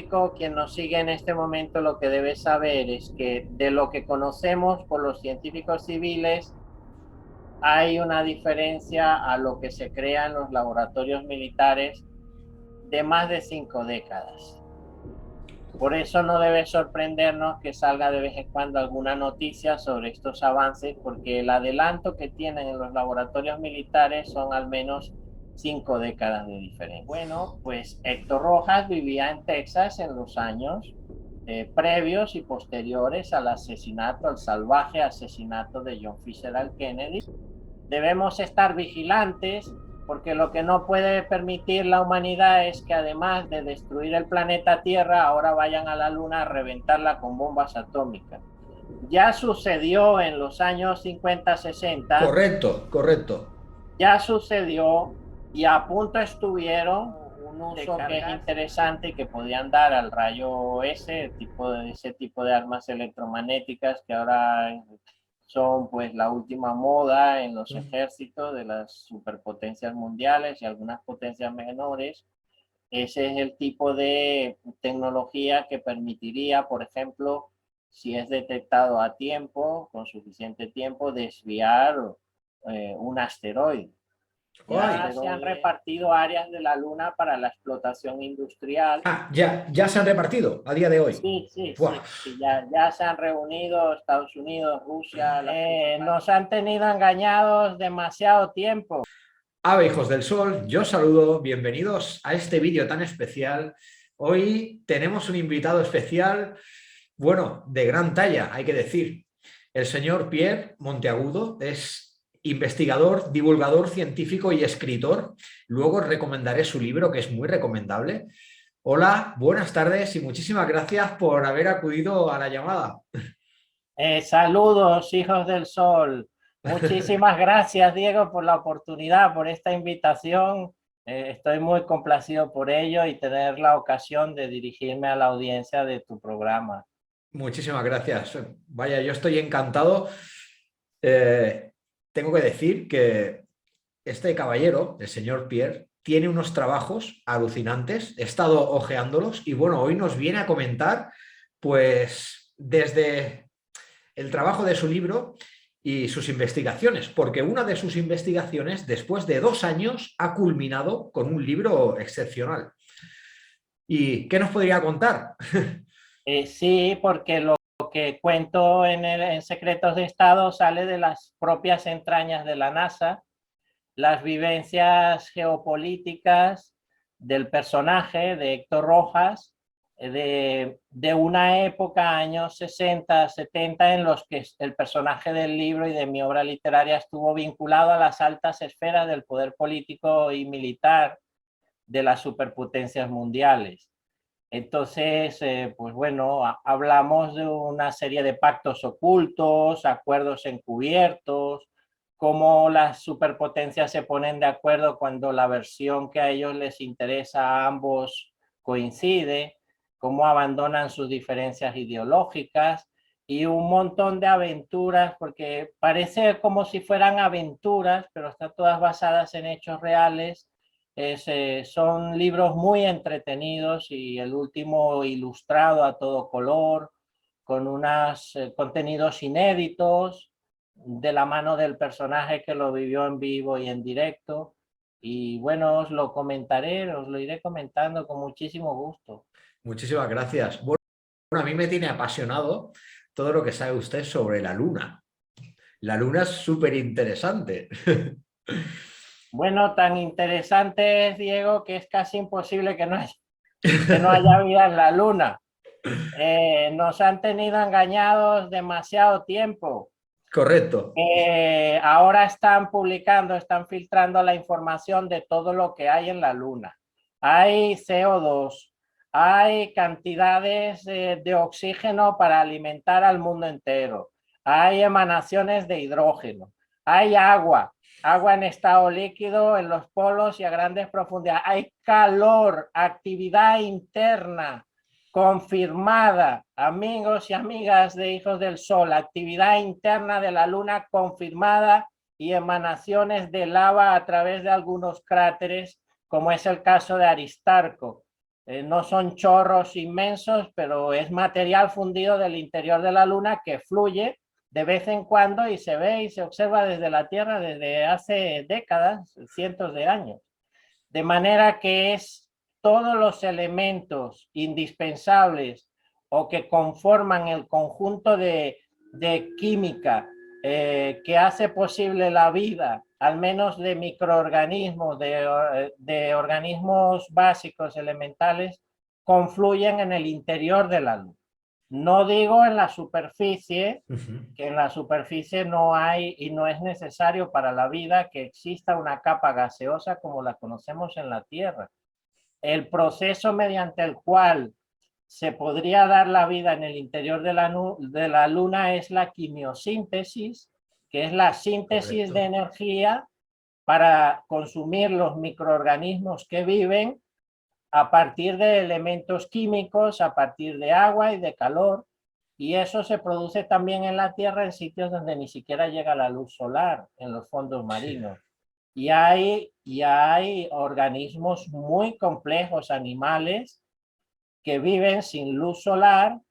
público, quien nos sigue en este momento, lo que debe saber es que de lo que conocemos por los científicos civiles, hay una diferencia a lo que se crea en los laboratorios militares de más de 5 décadas. Por eso no debe sorprendernos que salga de vez en cuando alguna noticia sobre estos avances, porque el adelanto que tienen en los laboratorios militares son al menos 5 décadas de diferencia. Bueno, pues Héctor Rojas vivía en Texas en los años previos y posteriores al asesinato, al salvaje asesinato de John Fitzgerald Kennedy. Debemos estar vigilantes porque lo que no puede permitir la humanidad es que, además de destruir el planeta Tierra, ahora vayan a la Luna a reventarla con bombas atómicas. Ya sucedió en los años 50-60, Correcto, correcto. ya sucedió y a punto estuvieron un uso que es interesante y que podían dar al rayo ese tipo de armas electromagnéticas que ahora son pues la última moda en los ejércitos de las superpotencias mundiales y algunas potencias menores. Ese es el tipo de tecnología que permitiría, por ejemplo, si es detectado a tiempo, con suficiente tiempo, desviar un asteroide. Ya se han repartido áreas de la Luna para la explotación industrial. Ah, ya se han repartido a día de hoy. Sí, sí, Buah. sí, sí, ya se han reunido Estados Unidos, Rusia. Nos han tenido engañados demasiado tiempo. Ave, hijos del sol, yo saludo, bienvenidos a este vídeo tan especial. Hoy tenemos un invitado especial, bueno, de gran talla, hay que decir. El señor Pierre Monteagudo es investigador, divulgador científico y escritor. Luego recomendaré su libro, que es muy recomendable. Hola, buenas tardes y muchísimas gracias por haber acudido a la llamada. Saludos, hijos del sol. Muchísimas gracias, Diego, por la oportunidad, por esta invitación. Estoy muy complacido por ello y tener la ocasión de dirigirme a la audiencia de tu programa. Muchísimas gracias. Vaya, yo estoy encantado. Eh, Tengo que decir que este caballero, el señor Pierre, tiene unos trabajos alucinantes. He estado hojeándolos y bueno, hoy nos viene a comentar, pues, desde el trabajo de su libro y sus investigaciones, porque una de sus investigaciones, después de 2 años, ha culminado con un libro excepcional. ¿Y qué nos podría contar? Sí, porque lo que cuento en Secretos de Estado sale de las propias entrañas de la NASA, las vivencias geopolíticas del personaje de Héctor Rojas, de una época, años 60, 70, en los que el personaje del libro y de mi obra literaria estuvo vinculado a las altas esferas del poder político y militar de las superpotencias mundiales. Entonces, pues bueno, hablamos de una serie de pactos ocultos, acuerdos encubiertos, cómo las superpotencias se ponen de acuerdo cuando la versión que a ellos les interesa a ambos coincide, cómo abandonan sus diferencias ideológicas y un montón de aventuras, porque parece como si fueran aventuras, pero están todas basadas en hechos reales. Son libros muy entretenidos y el último ilustrado a todo color, con unos contenidos inéditos, de la mano del personaje que lo vivió en vivo y en directo. Y bueno, os lo comentaré, os lo iré comentando con muchísimo gusto. Muchísimas gracias. Bueno, a mí me tiene apasionado todo lo que sabe usted sobre la Luna. La Luna es súper interesante. Bueno, tan interesante es, Diego, que es casi imposible que no haya vida en la Luna. Nos han tenido engañados demasiado tiempo. Correcto. Ahora están publicando, están filtrando la información de todo lo que hay en la Luna. Hay CO2, hay cantidades de oxígeno para alimentar al mundo entero, hay emanaciones de hidrógeno, hay agua en estado líquido en los polos y a grandes profundidades, hay calor, actividad interna confirmada, amigos y amigas de Hijos del Sol, actividad interna de la Luna confirmada y emanaciones de lava a través de algunos cráteres, como es el caso de Aristarco. no son chorros inmensos, pero es material fundido del interior de la Luna que fluye de vez en cuando y se ve y se observa desde la Tierra desde hace décadas, cientos de años. De manera que es todos los elementos indispensables o que conforman el conjunto de química que hace posible la vida, al menos de microorganismos, de organismos básicos, elementales, confluyen en el interior de la luz. No digo en la superficie, que en la superficie no hay y no es necesario para la vida que exista una capa gaseosa como la conocemos en la Tierra. El proceso mediante el cual se podría dar la vida en el interior de la Luna es la quimiosíntesis, que es la síntesis de energía para consumir los microorganismos que viven a partir de elementos químicos, a partir de agua y de calor, y eso se produce también en la Tierra en sitios donde ni siquiera llega la luz solar, en los fondos marinos. Y hay organismos muy complejos, animales, que viven sin luz solar,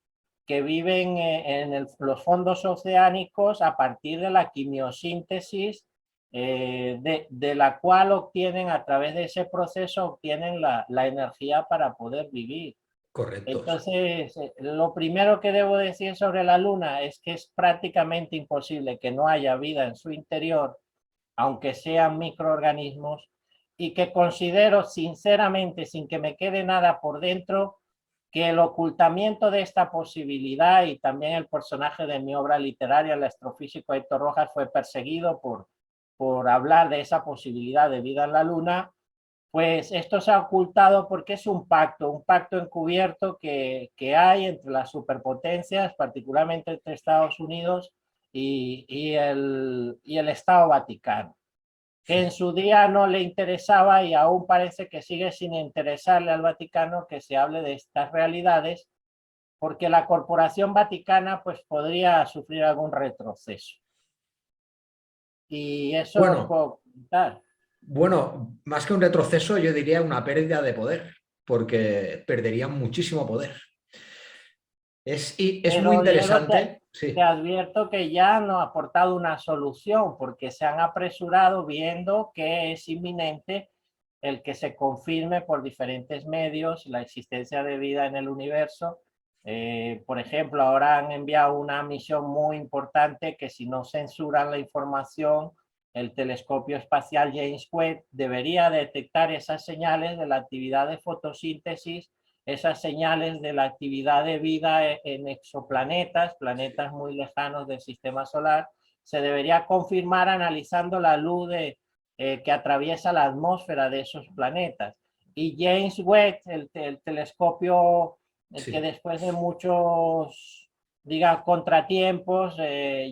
que viven en los fondos oceánicos a partir de la quimiosíntesis, de la cual obtienen, a través de ese proceso, obtienen la energía para poder vivir. Correcto. Entonces, lo primero que debo decir sobre la Luna es que es prácticamente imposible que no haya vida en su interior, aunque sean microorganismos, y que considero sinceramente, sin que me quede nada por dentro, que el ocultamiento de esta posibilidad, y también el personaje de mi obra literaria, el astrofísico Héctor Rojas, fue perseguido por hablar de esa posibilidad de vida en la Luna, pues esto se ha ocultado porque es un pacto encubierto que hay entre las superpotencias, particularmente entre Estados Unidos y el Estado Vaticano, que en su día no le interesaba y aún parece que sigue sin interesarle al Vaticano que se hable de estas realidades, porque la Corporación Vaticana pues podría sufrir algún retroceso. Y eso Bueno, os puedo contar. Bueno, más que un retroceso, yo diría una pérdida de poder, porque perderían muchísimo poder. Es muy Pero Diego, interesante, te sí. advierto que ya no ha aportado una solución porque se han apresurado viendo que es inminente el que se confirme por diferentes medios la existencia de vida en el universo. Por ejemplo, ahora han enviado una misión muy importante que, si no censuran la información, el telescopio espacial James Webb debería detectar esas señales de la actividad de fotosíntesis, esas señales de la actividad de vida en exoplanetas, planetas muy lejanos del sistema solar. Se debería confirmar analizando la luz que atraviesa la atmósfera de esos planetas. Y James Webb, el telescopio que Sí. después de muchos, diga, contratiempos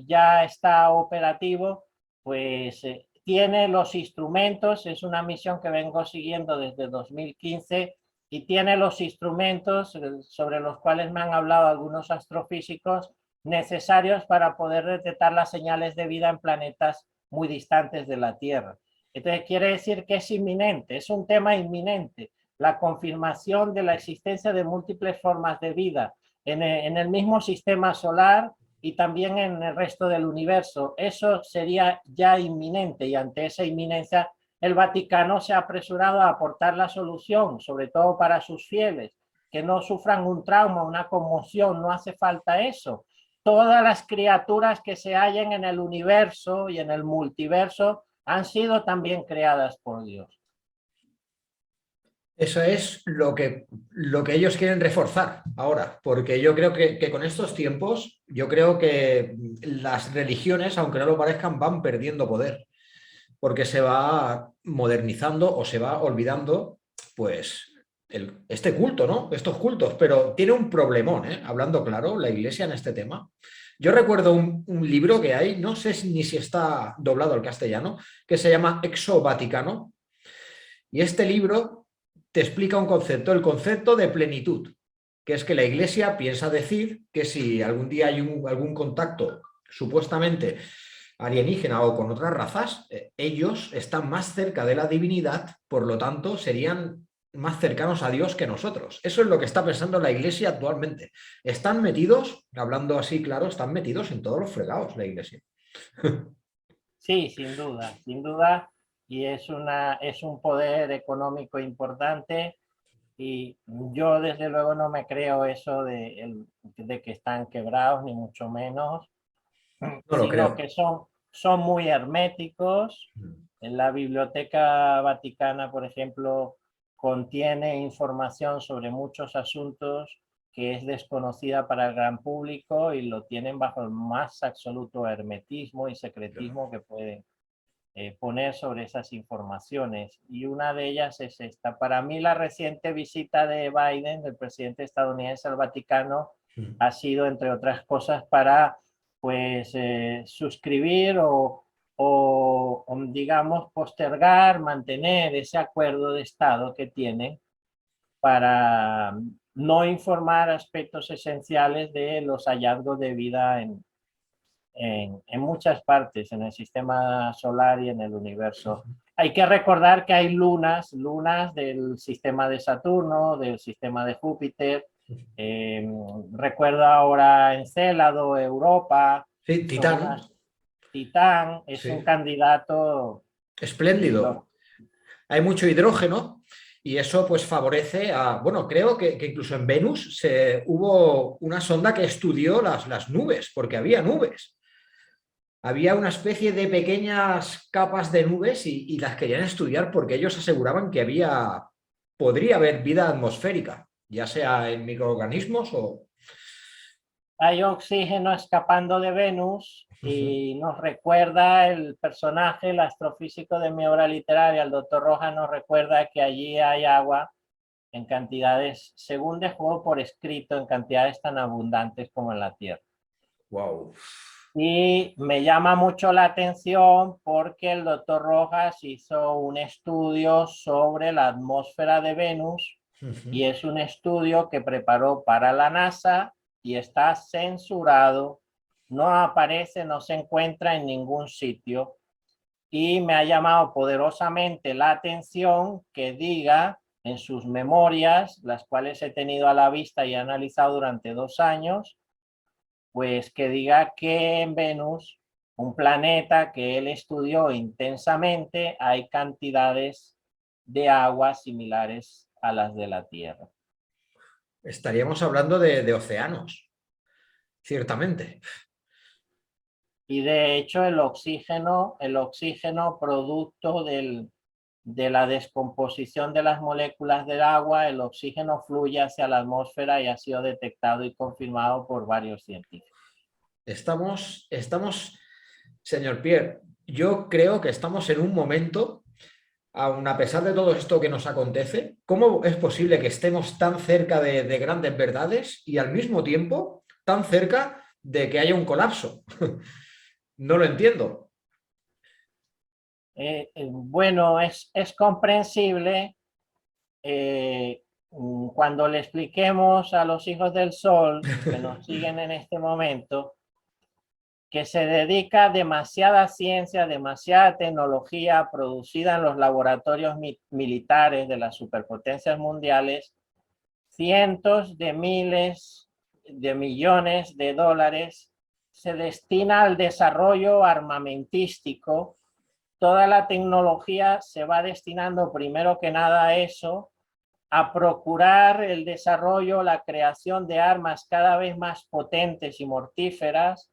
ya está operativo, pues tiene los instrumentos. Es una misión que vengo siguiendo desde 2015 y tiene los instrumentos sobre los cuales me han hablado algunos astrofísicos necesarios para poder detectar las señales de vida en planetas muy distantes de la Tierra. Entonces quiere decir que es inminente, es un tema inminente, la confirmación de la existencia de múltiples formas de vida en el mismo sistema solar y también en el resto del universo. Eso sería ya inminente, y ante esa inminencia el Vaticano se ha apresurado a aportar la solución, sobre todo para sus fieles, que no sufran un trauma, una conmoción. No hace falta eso. Todas las criaturas que se hallan en el universo y en el multiverso han sido también creadas por Dios. Eso es lo que ellos quieren reforzar ahora, porque yo creo que con estos tiempos, yo creo que las religiones, aunque no lo parezcan, van perdiendo poder, porque se va modernizando o se va olvidando, pues, este culto, ¿no? Estos cultos, pero tiene un problemón, ¿eh? Hablando claro, la Iglesia en este tema. Yo recuerdo un libro que hay, no sé ni si está doblado al castellano, que se llama Exo Vaticano, y este libro te explica un concepto, el concepto de plenitud, que es que la Iglesia piensa decir que si algún día hay algún contacto supuestamente alienígena o con otras razas, ellos están más cerca de la divinidad, por lo tanto serían más cercanos a Dios que nosotros. Eso es lo que está pensando la Iglesia actualmente. Están metidos, hablando así claro, están metidos en todos los fregados la Iglesia. Sí, sin duda, y es un poder económico importante. Y yo desde luego no me creo eso de que están quebrados, ni mucho menos, No lo sino creo. que son muy herméticos. En la Biblioteca Vaticana, por ejemplo, contiene información sobre muchos asuntos que es desconocida para el gran público y lo tienen bajo el más absoluto hermetismo y secretismo que pueden poner sobre esas informaciones. Y una de ellas es esta. Para mí la reciente visita de Biden, del presidente estadounidense al Vaticano, ha sido, entre otras cosas, para pues suscribir o digamos postergar, mantener ese acuerdo de Estado que tienen para no informar aspectos esenciales de los hallazgos de vida en muchas partes, en el sistema solar y en el universo. Hay que recordar que hay lunas del sistema de Saturno, del sistema de Júpiter. Recuerdo ahora Encélado, Europa, Sí, son Titán, unas... Titán es un sí, candidato y espléndido. Hay mucho hidrógeno y eso pues favorece a, bueno, creo que incluso en Venus hubo una sonda que estudió las nubes, porque había nubes. Había una especie de pequeñas capas de nubes y las querían estudiar porque ellos aseguraban que podría haber vida atmosférica, ya sea en microorganismos o... hay oxígeno escapando de Venus y nos recuerda el personaje, el astrofísico de mi obra literaria, el doctor Rojas, nos recuerda que allí hay agua en cantidades, según dejó por escrito, en cantidades tan abundantes como en la Tierra. Wow. Y me llama mucho la atención porque el doctor Rojas hizo un estudio sobre la atmósfera de Venus y es un estudio que preparó para la NASA y está censurado, no aparece, no se encuentra en ningún sitio y me ha llamado poderosamente la atención que diga en sus memorias, las cuales he tenido a la vista y he analizado durante 2 años, pues que diga que en Venus, un planeta que él estudió intensamente, hay cantidades de agua similares a las de la Tierra. Estaríamos hablando de océanos, ciertamente. Y de hecho el oxígeno producto de la descomposición de las moléculas del agua, el oxígeno fluye hacia la atmósfera y ha sido detectado y confirmado por varios científicos. Estamos, señor Pierre, yo creo que estamos en un momento, aun a pesar de todo esto que nos acontece, ¿cómo es posible que estemos tan cerca de grandes verdades y al mismo tiempo tan cerca de que haya un colapso? No lo entiendo. Bueno, es comprensible cuando le expliquemos a los hijos del sol que nos siguen en este momento que se dedica demasiada ciencia, demasiada tecnología producida en los laboratorios militares de las superpotencias mundiales, cientos de miles de millones de dólares se destina al desarrollo armamentístico. Toda la tecnología se va destinando primero que nada a eso, a procurar el desarrollo, la creación de armas cada vez más potentes y mortíferas,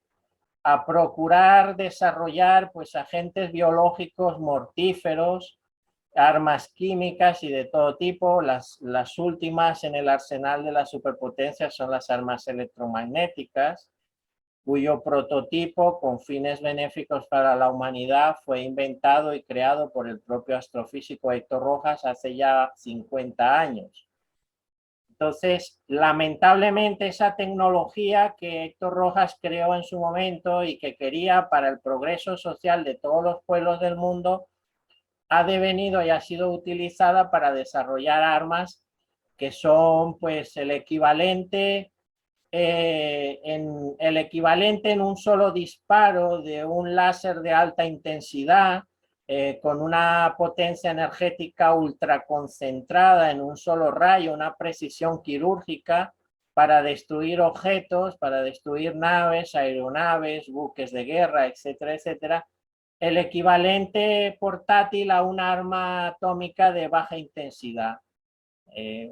a procurar desarrollar pues agentes biológicos mortíferos, armas químicas y de todo tipo. Las últimas en el arsenal de las superpotencias son las armas electromagnéticas, cuyo prototipo con fines benéficos para la humanidad fue inventado y creado por el propio astrofísico Héctor Rojas hace ya 50 años. Entonces, lamentablemente esa tecnología que Héctor Rojas creó en su momento y que quería para el progreso social de todos los pueblos del mundo, ha devenido y ha sido utilizada para desarrollar armas que son pues el equivalente en un solo disparo de un láser de alta intensidad, con una potencia energética ultra concentrada en un solo rayo, una precisión quirúrgica para destruir objetos, para destruir naves, aeronaves, buques de guerra, etcétera, etcétera. El equivalente portátil a un arma atómica de baja intensidad.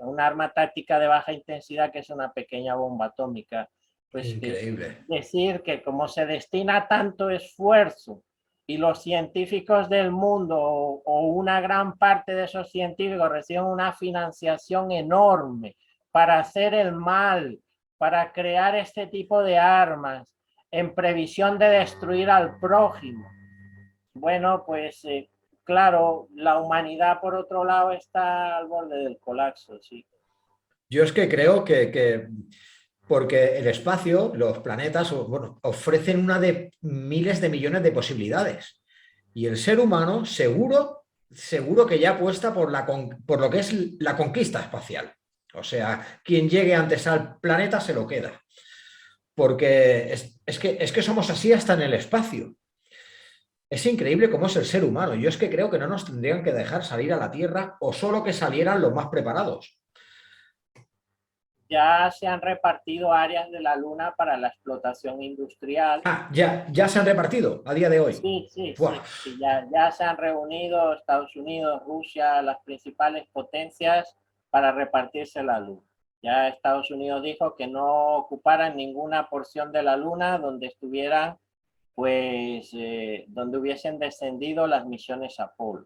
Un arma táctica de baja intensidad que es una pequeña bomba atómica. Pues Increíble. decir que como se destina tanto esfuerzo y los científicos del mundo o una gran parte de esos científicos reciben una financiación enorme para hacer el mal, para crear este tipo de armas en previsión de destruir al prójimo. Bueno, pues claro, la humanidad por otro lado está al borde del colapso, sí. Yo es que creo que porque el espacio, los planetas, bueno, ofrecen una de miles de millones de posibilidades. Y el ser humano seguro que ya apuesta por lo que es la conquista espacial. O sea, quien llegue antes al planeta se lo queda. Porque es que somos así hasta en el espacio. Es increíble cómo es el ser humano. Yo es que creo que no nos tendrían que dejar salir a la Tierra o solo que salieran los más preparados. Ya se han repartido áreas de la Luna para la explotación industrial. Ah, ya se han repartido a día de hoy. Sí, sí, Buah. sí, sí, ya se han reunido Estados Unidos, Rusia, las principales potencias para repartirse la Luna. Ya Estados Unidos dijo que no ocuparan ninguna porción de la Luna donde estuvieran, pues, donde hubiesen descendido las misiones Apolo.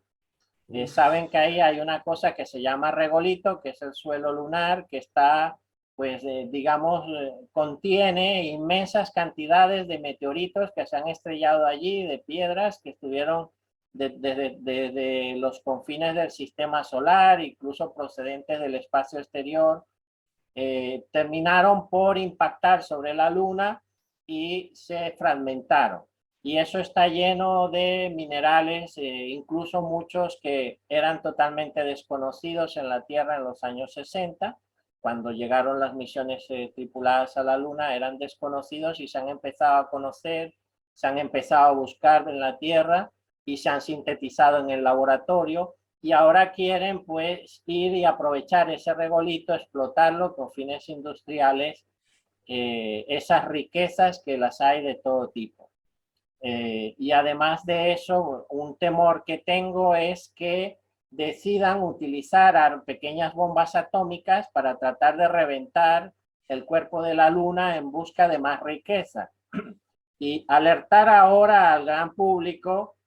Saben que ahí hay una cosa que se llama regolito, que es el suelo lunar, que está, pues, digamos, contiene inmensas cantidades de meteoritos que se han estrellado allí, de piedras que estuvieron desde los confines del sistema solar, incluso procedentes del espacio exterior, terminaron por impactar sobre la Luna y se fragmentaron. Y eso está lleno de minerales, incluso muchos que eran totalmente desconocidos en la Tierra en los años 60. Cuando llegaron las misiones tripuladas a la Luna, eran desconocidos y se han empezado a conocer, se han empezado a buscar en la Tierra y se han sintetizado en el laboratorio. Y ahora quieren, pues, ir y aprovechar ese regolito, explotarlo con fines industriales, esas riquezas que las hay de todo tipo. Y además de eso, un temor que tengo es que decidan utilizar pequeñas bombas atómicas para tratar de reventar el cuerpo de la Luna en busca de más riqueza. Y alertar ahora al gran público,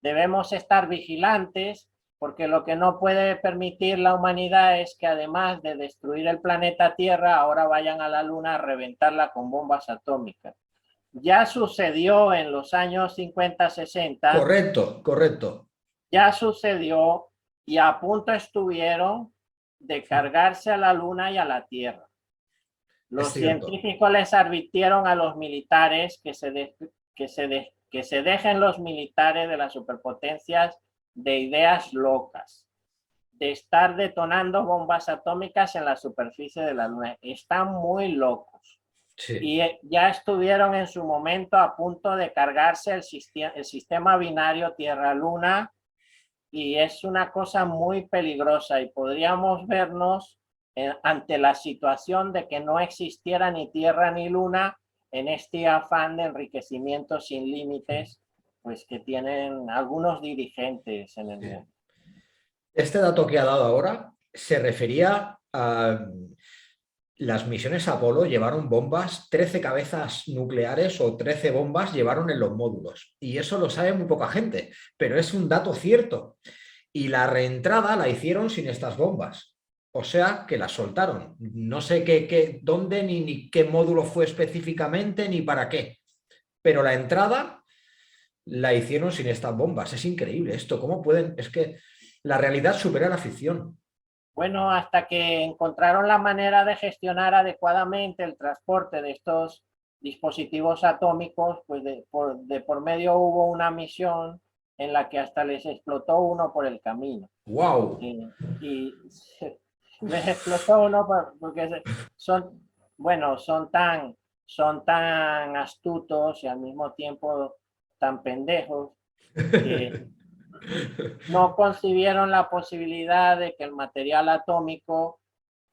debemos estar vigilantes porque lo que no puede permitir la humanidad es que además de destruir el planeta Tierra, ahora vayan a la Luna a reventarla con bombas atómicas. Ya sucedió en los años 50, 60. Correcto, correcto. Ya sucedió y a punto estuvieron de cargarse a la Luna y a la Tierra. Los científicos les advirtieron a los militares que se dejen los militares de las superpotencias de ideas locas, de estar detonando bombas atómicas en la superficie de la Luna. Están muy locos. Sí. Y ya estuvieron en su momento a punto de cargarse el sistema binario Tierra-Luna, y es una cosa muy peligrosa y podríamos vernos ante la situación de que no existiera ni Tierra ni Luna en este afán de enriquecimiento sin límites, pues que tienen algunos dirigentes en el mundo. Este dato que ha dado ahora se refería a las misiones Apolo. Llevaron bombas, 13 cabezas nucleares o 13 bombas llevaron en los módulos. Y eso lo sabe muy poca gente, pero es un dato cierto. Y la reentrada la hicieron sin estas bombas. O sea, que las soltaron. No sé dónde ni qué módulo fue específicamente ni para qué. Pero la entrada la hicieron sin estas bombas. Es increíble esto. ¿Cómo pueden? Es que la realidad supera la ficción. Bueno, hasta que encontraron la manera de gestionar adecuadamente el transporte de estos dispositivos atómicos, pues de por medio hubo una misión en la que hasta les explotó uno por el camino. ¡Wow! Y les explotó uno porque bueno, son tan astutos y al mismo tiempo tan pendejos que no concibieron la posibilidad de que el material atómico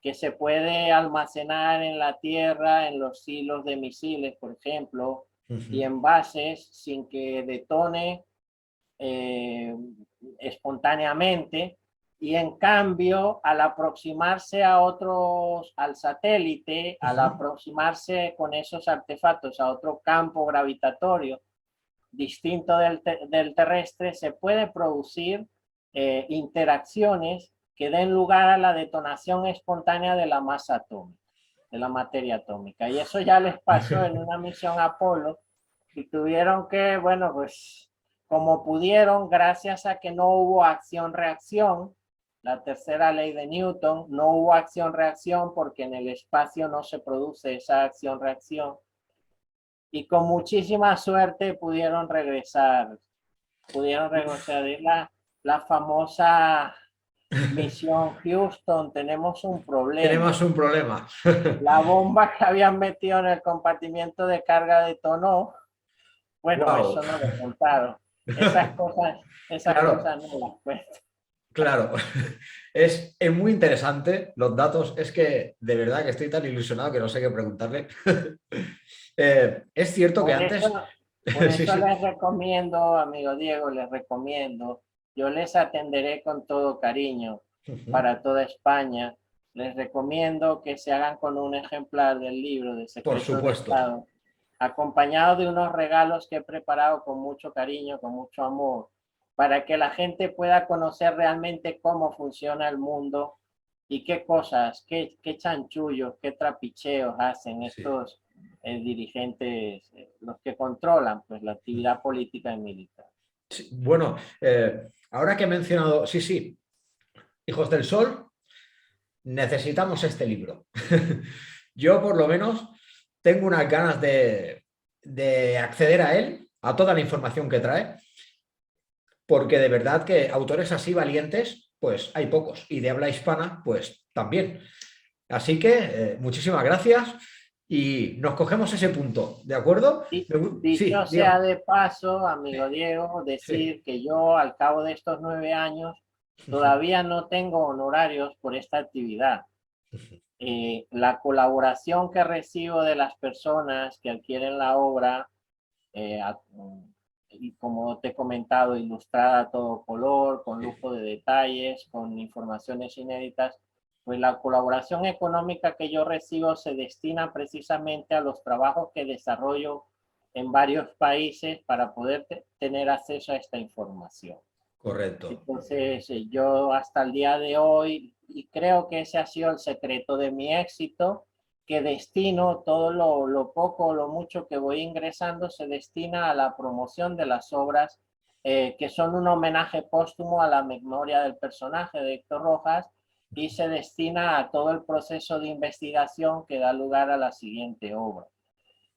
que se puede almacenar en la Tierra, en los silos de misiles, por ejemplo, y en bases sin que detone espontáneamente, y en cambio al aproximarse a otros, al satélite, al aproximarse con esos artefactos a otro campo gravitatorio distinto del terrestre, se puede producir interacciones que den lugar a la detonación espontánea de la masa atómica, de la materia atómica. Y eso ya les pasó en una misión Apolo y tuvieron que, bueno, pues como pudieron, gracias a que no hubo acción-reacción, la tercera ley de Newton, no hubo acción-reacción porque en el espacio no se produce esa acción-reacción. Y con muchísima suerte pudieron regresar. Es la famosa misión Houston. Tenemos un problema. Tenemos un problema. La bomba que habían metido en el compartimiento de carga detonó. Bueno, Wow. eso no lo contaron. Esas Claro, cosas no las cuento. claro. Es muy interesante los datos. Es que de verdad que estoy tan ilusionado que no sé qué preguntarle. Es cierto que Por antes... eso, por Sí, eso sí. les recomiendo, amigo Diego, les recomiendo, yo les atenderé con todo cariño para toda España. Les recomiendo que se hagan con un ejemplar del libro de Por Secretos de supuesto. Estado, acompañado de unos regalos que he preparado con mucho cariño, con mucho amor, para que la gente pueda conocer realmente cómo funciona el mundo y qué cosas, qué chanchullos, qué trapicheos hacen Sí. estos dirigentes, los que controlan pues, la actividad política y militar. Sí, bueno, ahora que he mencionado, sí, sí, Hijos del Sol, necesitamos este libro. Yo por lo menos tengo unas ganas de acceder a él, a toda la información que trae, porque de verdad que autores así valientes, pues hay pocos, y de habla hispana, pues también. Así que muchísimas gracias y nos cogemos ese punto, ¿de acuerdo? Dicho Sí, sea Diego. de paso, amigo Sí, Diego, sí. decir que yo al cabo de estos 9 años todavía no tengo honorarios por esta actividad. La colaboración que recibo de las personas que adquieren la obra, eh, y como te he comentado, ilustrada a todo color, con lujo de detalles, con informaciones inéditas, pues la colaboración económica que yo recibo se destina precisamente a los trabajos que desarrollo en varios países para poder tener acceso a esta información. Correcto. Entonces, yo hasta el día de hoy, y creo que ese ha sido el secreto de mi éxito, que destino todo lo poco o lo mucho que voy ingresando, se destina a la promoción de las obras que son un homenaje póstumo a la memoria del personaje de Héctor Rojas y se destina a todo el proceso de investigación que da lugar a la siguiente obra.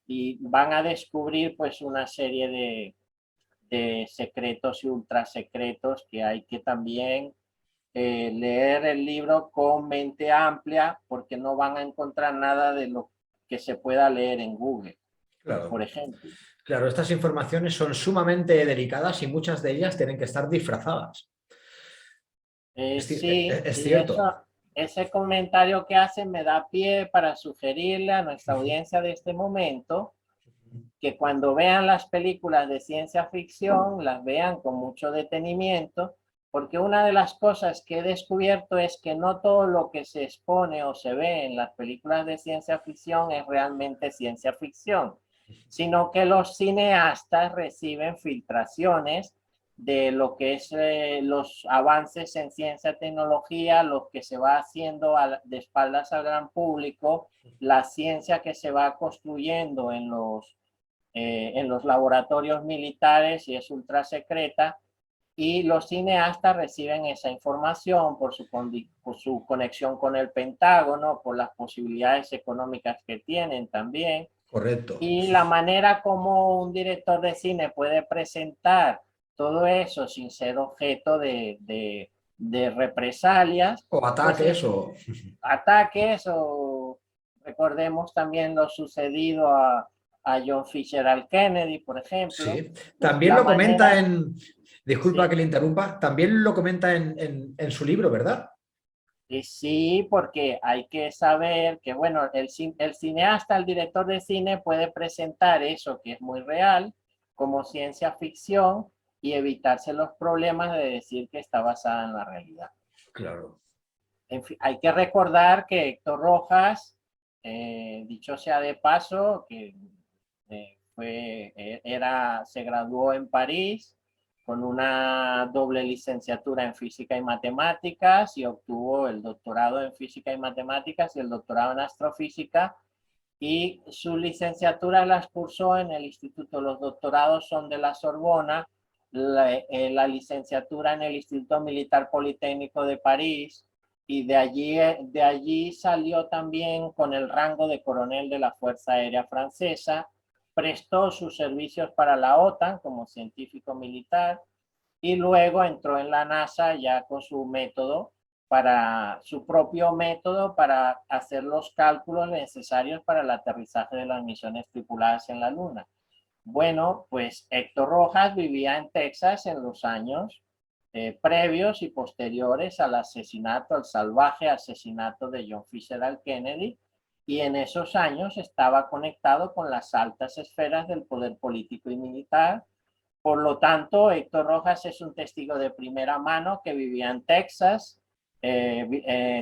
Y van a descubrir pues una serie de secretos y ultra secretos que hay que también leer el libro con mente amplia porque no van a encontrar nada de lo que se pueda leer en Google, por Claro. ejemplo. Claro, estas informaciones son sumamente delicadas y muchas de ellas tienen que estar disfrazadas. Sí, Es y cierto. ese comentario que hacen me da pie para sugerirle a nuestra audiencia de este momento que cuando vean las películas de ciencia ficción, las vean con mucho detenimiento, porque una de las cosas que he descubierto es que no todo lo que se expone o se ve en las películas de ciencia ficción es realmente ciencia ficción, sino que los cineastas reciben filtraciones de lo que es los avances en ciencia y tecnología, lo que se va haciendo de espaldas al gran público, la ciencia que se va construyendo en los laboratorios militares y es ultra secreta, y los cineastas reciben esa información por su conexión con el Pentágono, por las posibilidades económicas que tienen también, Correcto. y la manera como un director de cine puede presentar todo eso sin ser objeto de represalias, O pues ataques es o... ataques o recordemos también lo sucedido a John Fitzgerald Kennedy, por ejemplo, Sí. pues También la lo comenta manera, Disculpa Sí. que le interrumpa, también lo comenta en su libro, ¿verdad? Y sí, porque hay que saber que, bueno, el cineasta, el director de cine puede presentar eso que es muy real como ciencia ficción y evitarse los problemas de decir que está basada en la realidad. Claro. En fin, hay que recordar que Héctor Rojas, dicho sea de paso, que se graduó en París con una doble licenciatura en física y matemáticas y obtuvo el doctorado en física y matemáticas y el doctorado en astrofísica, y su licenciatura las cursó en el instituto, los doctorados son de la Sorbona, la licenciatura en el Instituto Militar Politécnico de París, y de allí salió también con el rango de coronel de la Fuerza Aérea Francesa, prestó sus servicios para la OTAN como científico militar y luego entró en la NASA ya con su método, para su propio método para hacer los cálculos necesarios para el aterrizaje de las misiones tripuladas en la Luna. Bueno, pues Héctor Rojas vivía en Texas en los años previos y posteriores al asesinato, al salvaje asesinato de John Fitzgerald Kennedy, y en esos años estaba conectado con las altas esferas del poder político y militar. Por lo tanto, Héctor Rojas es un testigo de primera mano que vivía en Texas,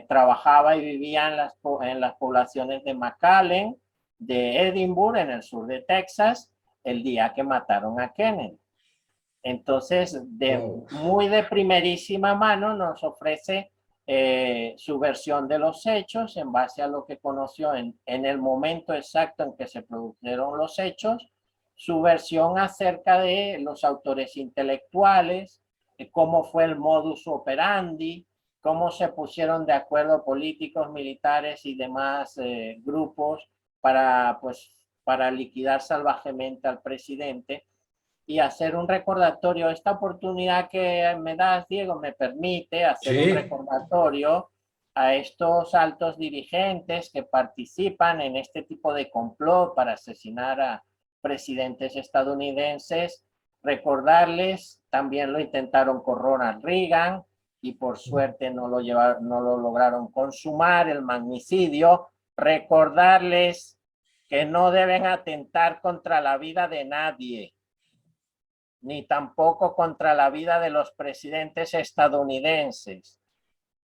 trabajaba y vivía en las poblaciones de McAllen, de Edinburgh, en el sur de Texas, el día que mataron a Kennedy. Entonces, Wow. muy de primerísima mano nos ofrece su versión de los hechos en base a lo que conoció en el momento exacto en que se produjeron los hechos, su versión acerca de los autores intelectuales, cómo fue el modus operandi, cómo se pusieron de acuerdo políticos, militares y demás grupos para liquidar salvajemente al presidente, y hacer un recordatorio. Esta oportunidad que me das, Diego, me permite hacer un Sí, recordatorio a estos altos dirigentes que participan en este tipo de complot para asesinar a presidentes estadounidenses. Recordarles, también lo intentaron con Ronald Reagan y por suerte no lo lograron consumar, el magnicidio. Recordarles que no deben atentar contra la vida de nadie, ni tampoco contra la vida de los presidentes estadounidenses,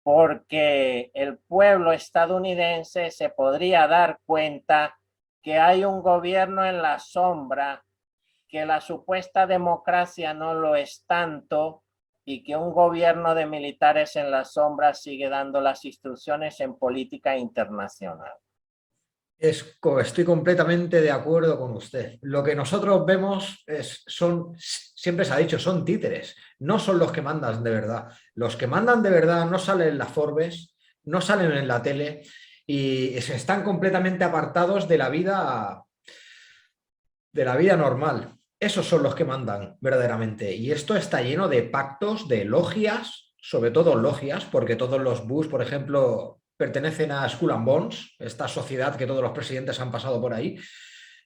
porque el pueblo estadounidense se podría dar cuenta que hay un gobierno en la sombra, que la supuesta democracia no lo es tanto y que un gobierno de militares en la sombra sigue dando las instrucciones en política internacional. estoy completamente de acuerdo con usted. Lo que nosotros vemos siempre se ha dicho, son títeres, no son los que mandan de verdad. Los que mandan de verdad no salen en las Forbes, no salen en la tele y están completamente apartados de la vida normal. Esos son los que mandan verdaderamente. Y esto está lleno de pactos, de logias, sobre todo logias, porque todos los Bush, por ejemplo, pertenecen a Skull and Bones, esta sociedad que todos los presidentes han pasado por ahí.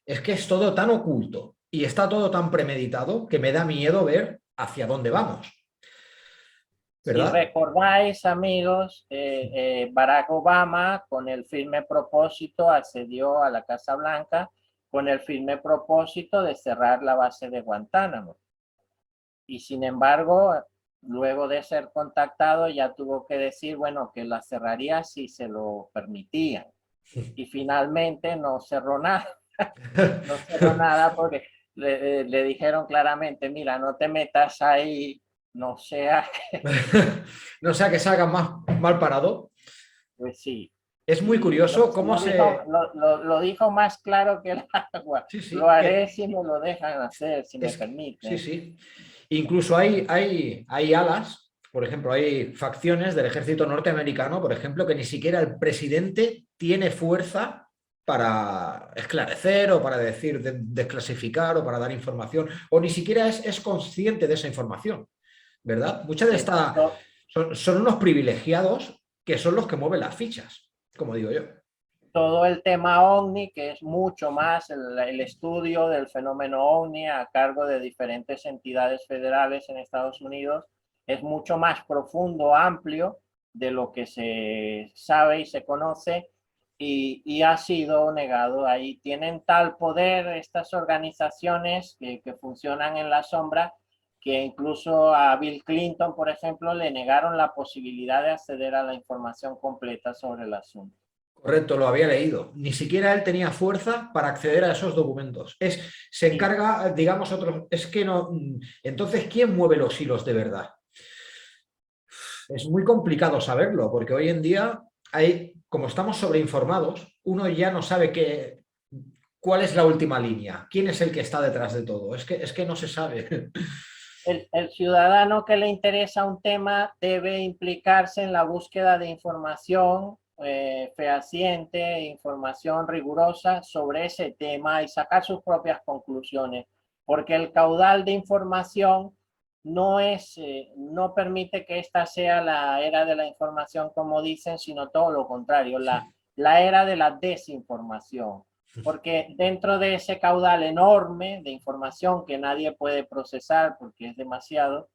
Es que es todo tan oculto y está todo tan premeditado que me da miedo ver hacia dónde vamos, Si ¿verdad? recordáis, amigos, Barack Obama con el firme propósito accedió a la Casa Blanca con el firme propósito de cerrar la base de Guantánamo. Y sin embargo, luego de ser contactado, ya tuvo que decir, bueno, que la cerraría si se lo permitían. Y finalmente no cerró nada, no cerró nada porque le dijeron claramente, mira, no te metas ahí, no sea. No sea que salga más mal parado. Pues sí, Es muy y curioso cómo se... lo dijo más claro que el agua. Sí, Lo sí, haré si me lo dejan hacer, si me sí, permiten. sí. Incluso hay alas, por ejemplo, hay facciones del ejército norteamericano, por ejemplo, que ni siquiera el presidente tiene fuerza para esclarecer o para decir, desclasificar o para dar información, o ni siquiera es consciente de esa información, ¿verdad? Muchas de estas Esto, son unos privilegiados que son los que mueven las fichas, como digo yo. todo el tema OVNI, que es mucho más el estudio del fenómeno OVNI a cargo de diferentes entidades federales en Estados Unidos, es mucho más profundo, amplio de lo que se sabe y se conoce, y ha sido negado. Ahí tienen tal poder estas organizaciones que funcionan en la sombra, que incluso a Bill Clinton, por ejemplo, le negaron la posibilidad de acceder a la información completa sobre el asunto. Correcto, lo había leído. Ni siquiera él tenía fuerza para acceder a esos documentos. Se Sí. encarga, digamos, otros. Es que no. Entonces, ¿quién mueve los hilos de verdad? Es muy complicado saberlo, porque hoy en día como estamos sobreinformados, uno ya no sabe cuál es la última línea, quién es el que está detrás de todo. Es que no se sabe. El ciudadano que le interesa un tema debe implicarse en la búsqueda de información fehaciente, información rigurosa sobre ese tema y sacar sus propias conclusiones, porque el caudal de información no permite que esta sea la era de la información, como dicen, sino todo lo contrario, la era de la desinformación, porque dentro de ese caudal enorme de información que nadie puede procesar porque es demasiado,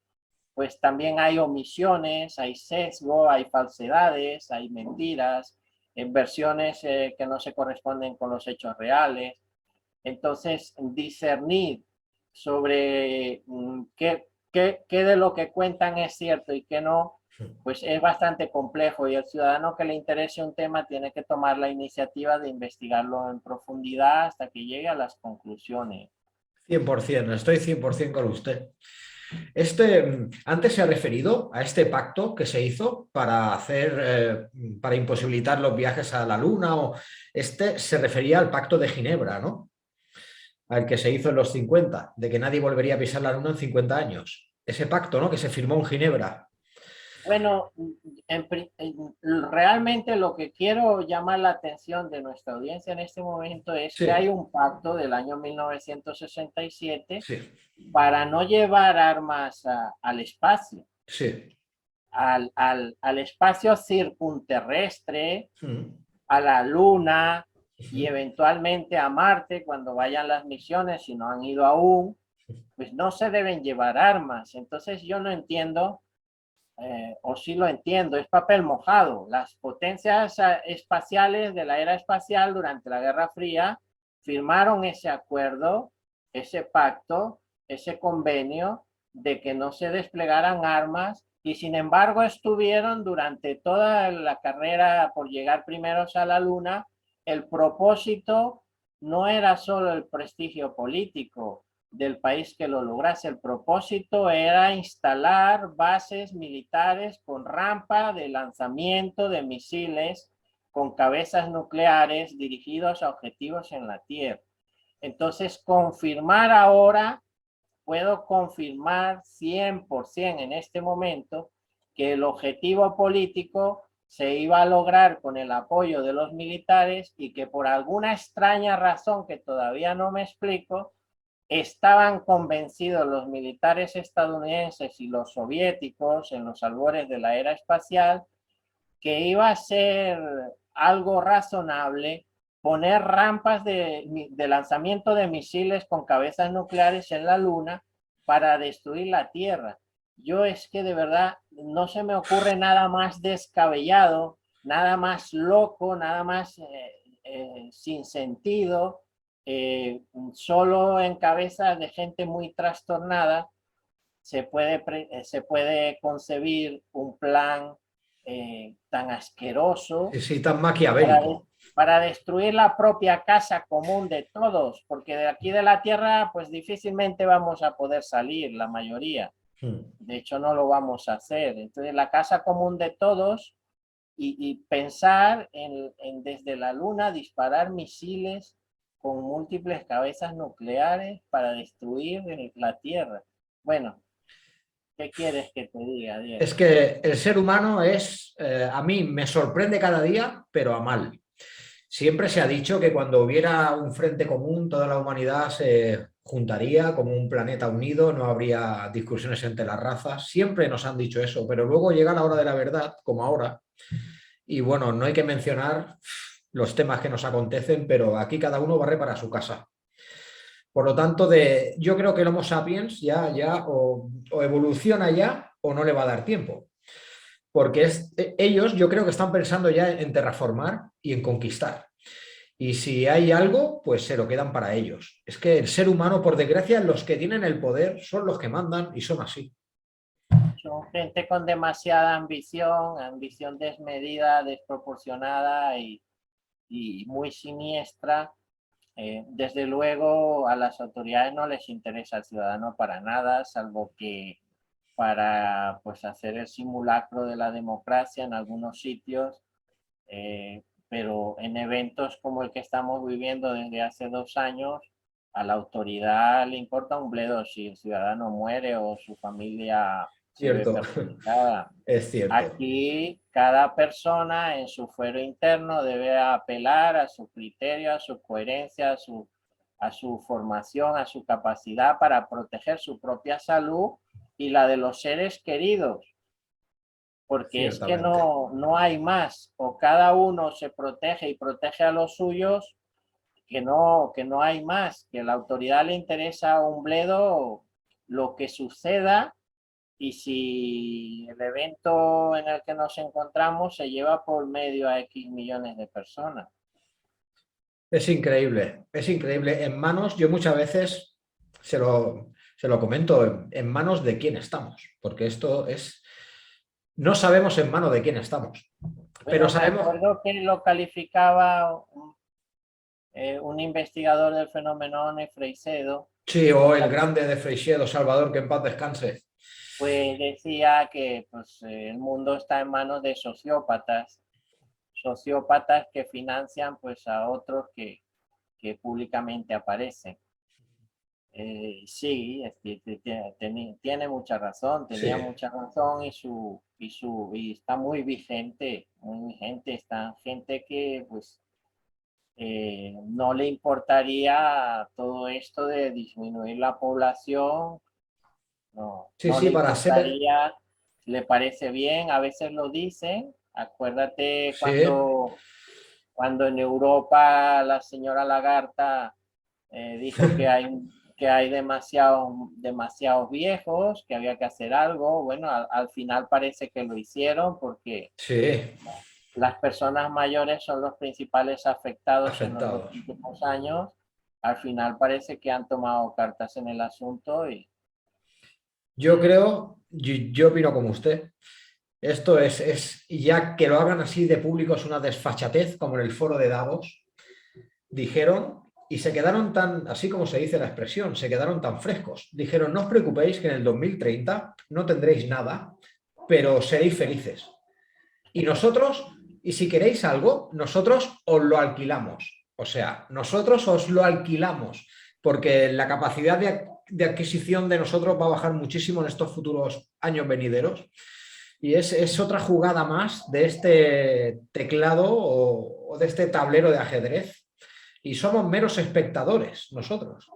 pues también hay omisiones, hay sesgo, hay falsedades, hay mentiras, versiones que no se corresponden con los hechos reales. Entonces, discernir sobre qué de lo que cuentan es cierto y qué no, pues es bastante complejo, y el ciudadano que le interese un tema tiene que tomar la iniciativa de investigarlo en profundidad hasta que llegue a las conclusiones. 100%, estoy 100% con usted. Antes se ha referido a este pacto que se hizo para imposibilitar los viajes a la Luna, se refería al Pacto de Ginebra, ¿no? Al que se hizo en los 50, de que nadie volvería a pisar la Luna en 50 años. Ese pacto, ¿no? Que se firmó en Ginebra. Bueno, realmente lo que quiero llamar la atención de nuestra audiencia en este momento es Sí, que hay un pacto del año 1967 sí, para no llevar armas al espacio, sí. al espacio circunterrestre, Mm, a la Luna y ujú. eventualmente a Marte cuando vayan las misiones, si no han ido aún, pues no se deben llevar armas. Entonces yo no entiendo, o sí lo entiendo, es papel mojado. Las potencias espaciales de la era espacial durante la Guerra Fría firmaron ese acuerdo, ese pacto, ese convenio de que no se desplegaran armas, y sin embargo estuvieron durante toda la carrera por llegar primeros a la Luna. El propósito no era solo el prestigio político del país que lo lograse. El propósito era instalar bases militares con rampa de lanzamiento de misiles con cabezas nucleares dirigidos a objetivos en la Tierra. Entonces, confirmar ahora, puedo confirmar 100% en este momento que el objetivo político se iba a lograr con el apoyo de los militares, y que por alguna extraña razón que todavía no me explico, estaban convencidos los militares estadounidenses y los soviéticos en los albores de la era espacial que iba a ser algo razonable poner rampas de lanzamiento de misiles con cabezas nucleares en la Luna para destruir la Tierra. Yo es que de verdad no se me ocurre nada más descabellado, nada más loco, nada más sin sentido, solo en cabezas de gente muy trastornada se puede concebir un plan tan Sí, asqueroso sí, tan para, maquiavélico. para destruir la propia casa común de todos, porque de aquí de la Tierra pues difícilmente vamos a poder salir la mayoría. Mm. De hecho no lo vamos a hacer. Entonces la casa común de todos, y pensar desde la Luna disparar misiles con múltiples cabezas nucleares para destruir la Tierra. Bueno, ¿qué quieres que te diga, Es Diego? que el ser humano a mí me sorprende cada día, pero a mal. Siempre se ha dicho que cuando hubiera un frente común, toda la humanidad se juntaría como un planeta unido, no habría discusiones entre las razas. Siempre nos han dicho eso, pero luego llega la hora de la verdad, como ahora, y bueno, no hay que mencionar. los temas que nos acontecen, pero aquí cada uno barre para su casa. Por lo tanto, yo creo que el Homo sapiens ya o evoluciona ya o no le va a dar tiempo. Porque ellos yo creo que están pensando ya en terraformar y en conquistar. Y si hay algo, pues se lo quedan para ellos. Es que el ser humano, por desgracia, los que tienen el poder son los que mandan y son así. Son gente con demasiada ambición, ambición desmedida, desproporcionada y muy siniestra. Desde luego a las autoridades no les interesa el ciudadano para nada, salvo que para pues, hacer el simulacro de la democracia en algunos sitios, pero en eventos como el que estamos viviendo desde hace 2 años, a la autoridad le importa un bledo si el ciudadano muere o su familia se ve Cierto, perjudicada. es cierto. Aquí cada persona en su fuero interno debe apelar a su criterio, a su coherencia, a su formación, a su capacidad para proteger su propia salud y la de los seres queridos, porque es que Ciertamente. no hay más, o cada uno se protege y protege a los suyos, que no hay más, que a la autoridad le interesa un bledo lo que suceda y si el evento en el que nos encontramos se lleva por medio a X millones de personas. Es increíble, es increíble. En manos, yo muchas veces se lo comento, en manos de quién estamos, porque esto es, no sabemos en manos de quién estamos, pero Bueno, me sabemos, acuerdo que lo calificaba un investigador del fenómeno ONU, Freixedo, sí, lo o el calificaba, grande de Freixedo, Salvador, que en paz descanse. pues decía que pues, el mundo está en manos de sociópatas que financian pues, a otros que públicamente aparecen. Sí, tiene mucha razón, tenía Sí, mucha razón y está muy vigente, está gente que pues no le importaría todo esto de disminuir la población, sí, no sí, le para ser, importaría, le parece bien, a veces lo dicen. Acuérdate sí, cuando en Europa la señora Lagarta dijo que hay demasiados viejos, que había que hacer algo. Bueno, al final parece que lo hicieron porque sí, las personas mayores son los principales afectados en los dos afectados. últimos años. Al final parece que han tomado cartas en el asunto y Yo creo, yo opino como usted. Esto y ya que lo hagan así de público es una desfachatez, como en el foro de Davos, dijeron, y se quedaron tan, así como se dice la expresión, se quedaron tan frescos. Dijeron, no os preocupéis que en el 2030 no tendréis nada, pero seréis felices. Y nosotros, y si queréis algo, nosotros os lo alquilamos. O sea, nosotros os lo alquilamos, porque la capacidad de adquisición de nosotros va a bajar muchísimo en estos futuros años venideros. Y es otra jugada más de este teclado o de este tablero de ajedrez. Y somos meros espectadores nosotros.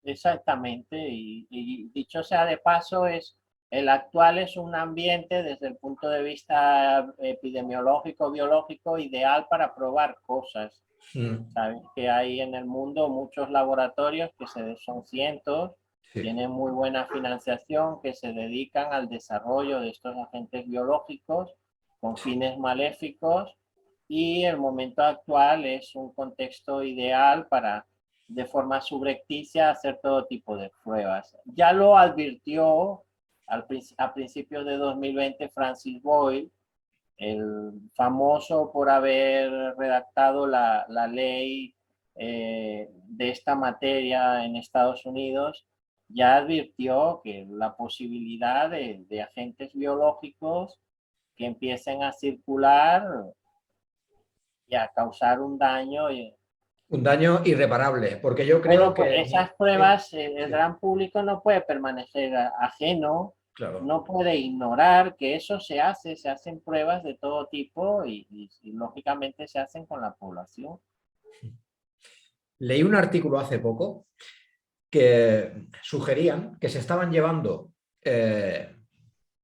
exactamente. Y dicho sea de paso, el actual es un ambiente desde el punto de vista epidemiológico, biológico, ideal para probar cosas. Mm, Sabes que hay en el mundo muchos laboratorios son cientos, sí. tienen muy buena financiación, que se dedican al desarrollo de estos agentes biológicos con fines maléficos y el momento actual es un contexto ideal para de forma subrepticia hacer todo tipo de pruebas. Ya lo advirtió a principios de 2020 Francis Boyle, el famoso por haber redactado la ley de esta materia en Estados Unidos, ya advirtió que la posibilidad de agentes biológicos que empiecen a circular y a causar un daño. Un daño irreparable, porque yo creo Bueno, pues que esas pruebas el sí, gran público no puede permanecer ajeno, claro. no puede ignorar que eso se hacen pruebas de todo tipo y lógicamente se hacen con la población. Leí un artículo hace poco que sugerían que se estaban llevando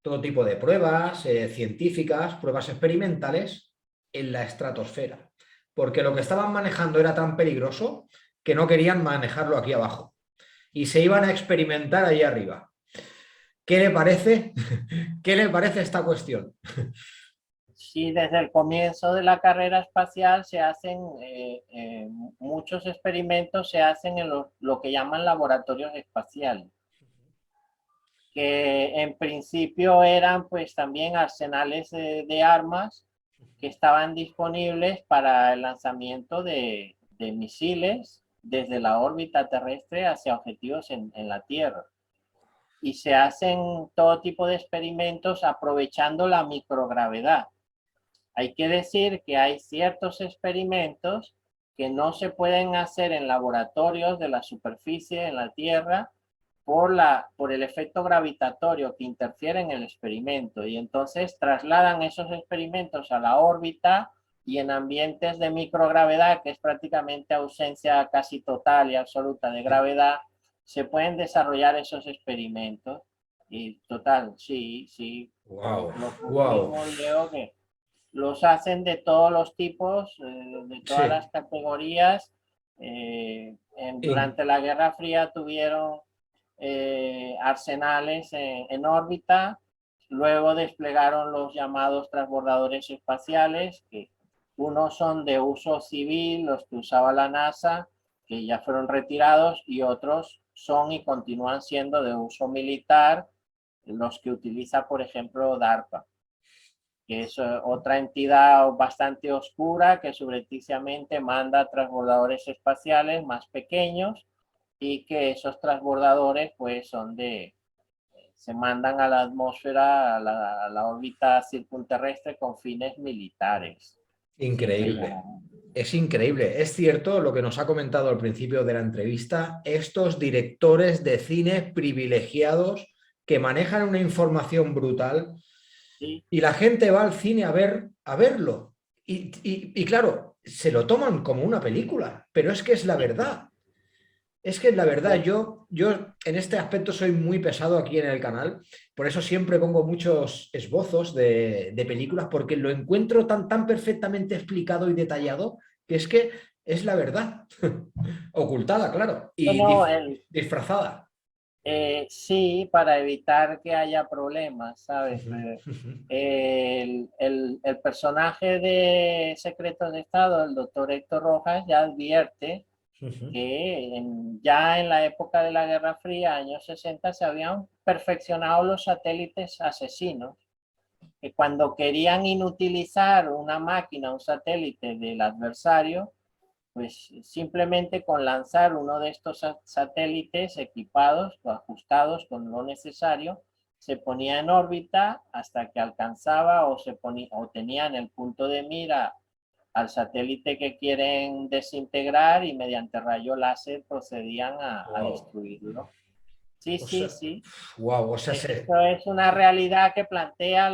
todo tipo de pruebas científicas, pruebas experimentales en la estratosfera, porque lo que estaban manejando era tan peligroso que no querían manejarlo aquí abajo y se iban a experimentar ahí arriba. ¿Qué le parece? ¿Qué le parece esta cuestión? Sí, desde el comienzo de la carrera espacial se hacen muchos experimentos, se hacen en lo que llaman laboratorios espaciales, que en principio eran pues también arsenales de armas que estaban disponibles para el lanzamiento de misiles desde la órbita terrestre hacia objetivos en la Tierra. Y se hacen todo tipo de experimentos aprovechando la microgravedad. Hay que decir que hay ciertos experimentos que no se pueden hacer en laboratorios de la superficie en la Tierra por el efecto gravitatorio que interfiere en el experimento, y entonces trasladan esos experimentos a la órbita, y en ambientes de microgravedad, que es prácticamente ausencia casi total y absoluta de gravedad, se pueden desarrollar esos experimentos. Y total, sí, sí, Wow, lo wow. confirmo, Leo, que los hacen de todos los tipos, de todas Sí. las categorías. In- Durante la Guerra Fría tuvieron arsenales en órbita, luego desplegaron los llamados transbordadores espaciales, que unos son de uso civil, los que usaba la NASA, que ya fueron retirados, y otros son y continúan siendo de uso militar, los que utiliza, por ejemplo, DARPA, que es otra entidad bastante oscura que subrepticiamente manda transbordadores espaciales más pequeños, y que esos transbordadores pues se mandan a la atmósfera, a la órbita circunterrestre con fines militares. Siempre ya. Increíble. Es increíble. Es cierto lo que nos ha comentado al principio de la entrevista, estos directores de cine privilegiados que manejan una información brutal Sí, y la gente va al cine a verlo. Y claro, se lo toman como una película, pero es que es la sí, verdad. Es que la verdad, sí. yo en este aspecto soy muy pesado aquí en el canal, por eso siempre pongo muchos esbozos de películas, porque lo encuentro tan perfectamente explicado y detallado que es la verdad, ocultada, claro, y Bueno, disfrazada. sí, para evitar que haya problemas, ¿sabes? El personaje de Secretos de Estado, el doctor Héctor Rojas, ya advierte que ya en la época de la Guerra Fría, años 60, se habían perfeccionado los satélites asesinos, que cuando querían inutilizar una máquina, un satélite del adversario, pues simplemente con lanzar uno de estos satélites equipados o ajustados con lo necesario, se ponía en órbita hasta que alcanzaba o tenía en el punto de mira al satélite que quieren desintegrar, y mediante rayo láser procedían a Wow. destruirlo. Sí, O sí, sea, sí. wow, o sea, Esto es una realidad que plantea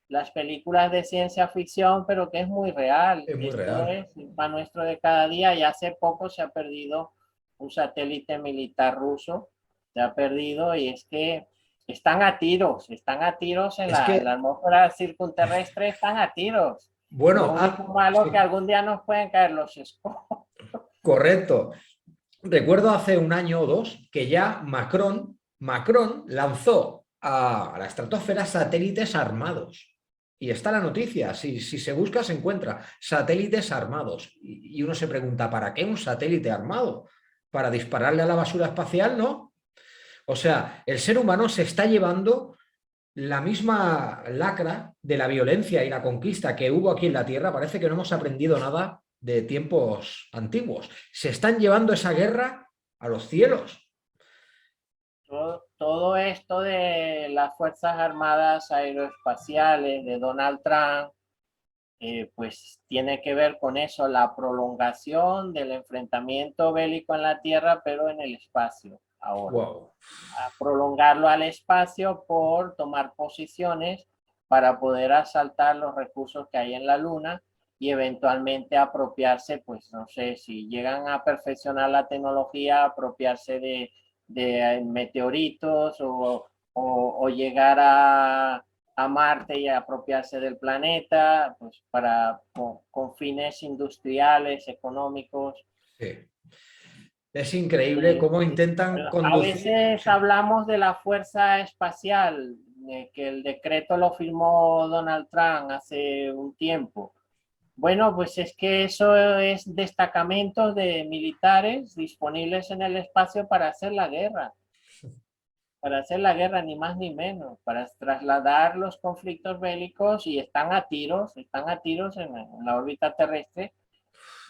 las películas de ciencia ficción, pero que es muy real. es muy Esto real. es pan nuestro de cada día, y hace poco se ha perdido un satélite militar ruso, se ha perdido, y es que están a tiros Es en la que, atmósfera circunterrestre, están a tiros. Lo bueno, único malo que sí, algún día nos pueden caer los escombros. correcto. Recuerdo hace un año o dos que ya Macron lanzó a la estratosfera satélites armados. Y está la noticia, si se busca se encuentra, satélites armados. Y uno se pregunta, ¿para qué un satélite armado? ¿Para dispararle a la basura espacial? ¿No? O sea, el ser humano se está llevando la misma lacra de la violencia y la conquista que hubo aquí en la Tierra. Parece que no hemos aprendido nada de tiempos antiguos. Se están llevando esa guerra a los cielos. Todo esto de las Fuerzas Armadas Aeroespaciales de Donald Trump, pues tiene que ver con eso, la prolongación del enfrentamiento bélico en la Tierra, pero en el espacio ahora. Wow. A prolongarlo al espacio por tomar posiciones para poder asaltar los recursos que hay en la Luna, y eventualmente apropiarse, pues no sé, si llegan a perfeccionar la tecnología, apropiarse de meteoritos, o llegar a Marte y apropiarse del planeta, pues con fines industriales, económicos. Sí. Es increíble cómo intentan A conducir. veces Sí, hablamos de la fuerza espacial, de que el decreto lo firmó Donald Trump hace un tiempo. Bueno, pues es que eso es destacamentos de militares disponibles en el espacio para hacer la guerra, ni más ni menos, para trasladar los conflictos bélicos y están a tiros en la órbita terrestre.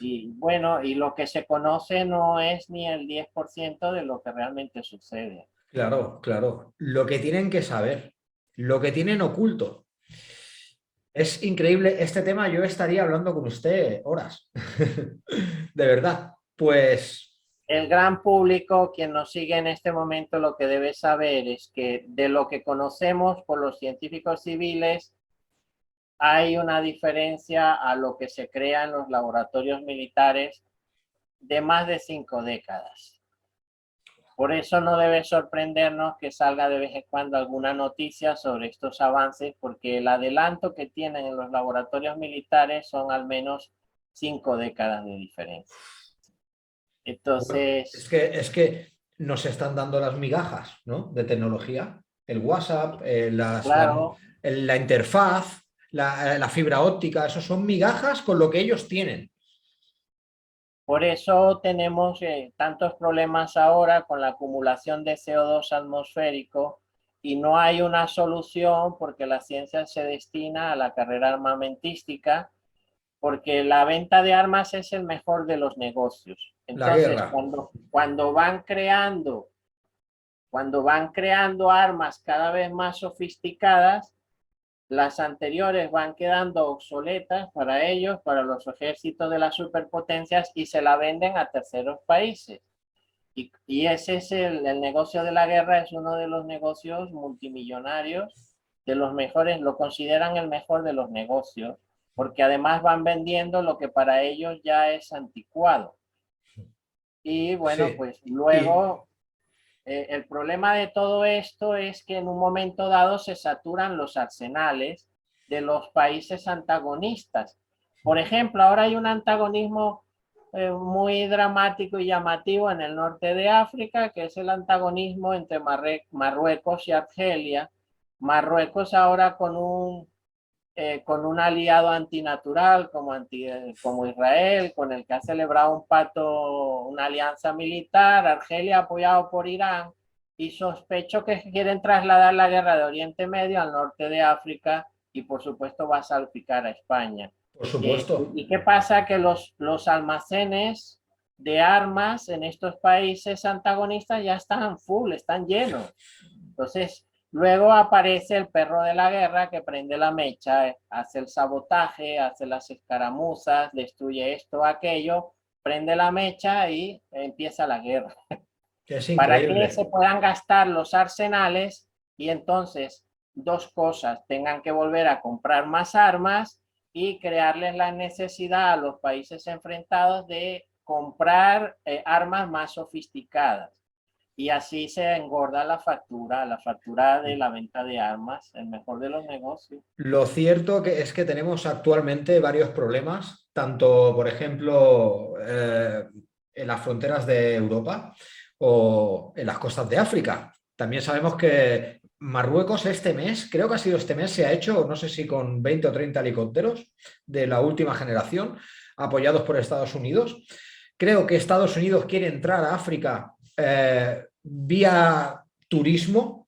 Y bueno, y lo que se conoce no es ni el 10% de lo que realmente sucede. claro, claro. Lo que tienen que saber, lo que tienen oculto. Es increíble este tema, yo estaría hablando con usted horas. De verdad. Pues El gran público, quien nos sigue en este momento, lo que debe saber es que de lo que conocemos por los científicos civiles, hay una diferencia a lo que se crea en los laboratorios militares de más de 5 décadas. Por eso no debe sorprendernos que salga de vez en cuando alguna noticia sobre estos avances, porque el adelanto que tienen en los laboratorios militares son al menos 5 décadas de diferencia. bueno, Entonces, es que nos están dando las migajas, ¿no? De tecnología. El WhatsApp, claro, la interfaz, la fibra óptica, eso son migajas con lo que ellos tienen. por eso tenemos tantos problemas ahora con la acumulación de CO2 atmosférico y no hay una solución porque la ciencia se destina a la carrera armamentística, porque la venta de armas es el mejor de los negocios. La Entonces, guerra. cuando van creando armas cada vez más sofisticadas, las anteriores van quedando obsoletas para ellos, para los ejércitos de las superpotencias, y se la venden a terceros países. Y ese es el negocio de la guerra, es uno de los negocios multimillonarios, de los mejores, lo consideran el mejor de los negocios, porque además van vendiendo lo que para ellos ya es anticuado. Y bueno, Sí. pues Y luego el problema de todo esto es que en un momento dado se saturan los arsenales de los países antagonistas. Por ejemplo, ahora hay un antagonismo muy dramático y llamativo en el norte de África, que es el antagonismo entre Marruecos y Argelia. Marruecos ahora con un aliado antinatural como Israel, con el que ha celebrado un pacto, una alianza militar, Argelia apoyado por Irán, y sospecho que quieren trasladar la guerra de Oriente Medio al norte de África y por supuesto va a salpicar a España. por supuesto. ¿Y qué pasa? Que los almacenes de armas en estos países antagonistas ya están full, están llenos. Entonces, luego aparece el perro de la guerra que prende la mecha, hace el sabotaje, hace las escaramuzas, destruye esto, aquello, prende la mecha y empieza la guerra. Es Para que increíble. se puedan gastar los arsenales y entonces dos cosas, tengan que volver a comprar más armas y crearles la necesidad a los países enfrentados de comprar armas más sofisticadas. Y así se engorda la factura de la venta de armas, el mejor de los negocios. Lo cierto que es que tenemos actualmente varios problemas, tanto, por ejemplo, en las fronteras de Europa o en las costas de África. También sabemos que Marruecos este mes, creo que ha sido este mes, se ha hecho, no sé si con 20 o 30 helicópteros de la última generación, apoyados por Estados Unidos. Creo que Estados Unidos quiere entrar a África vía turismo.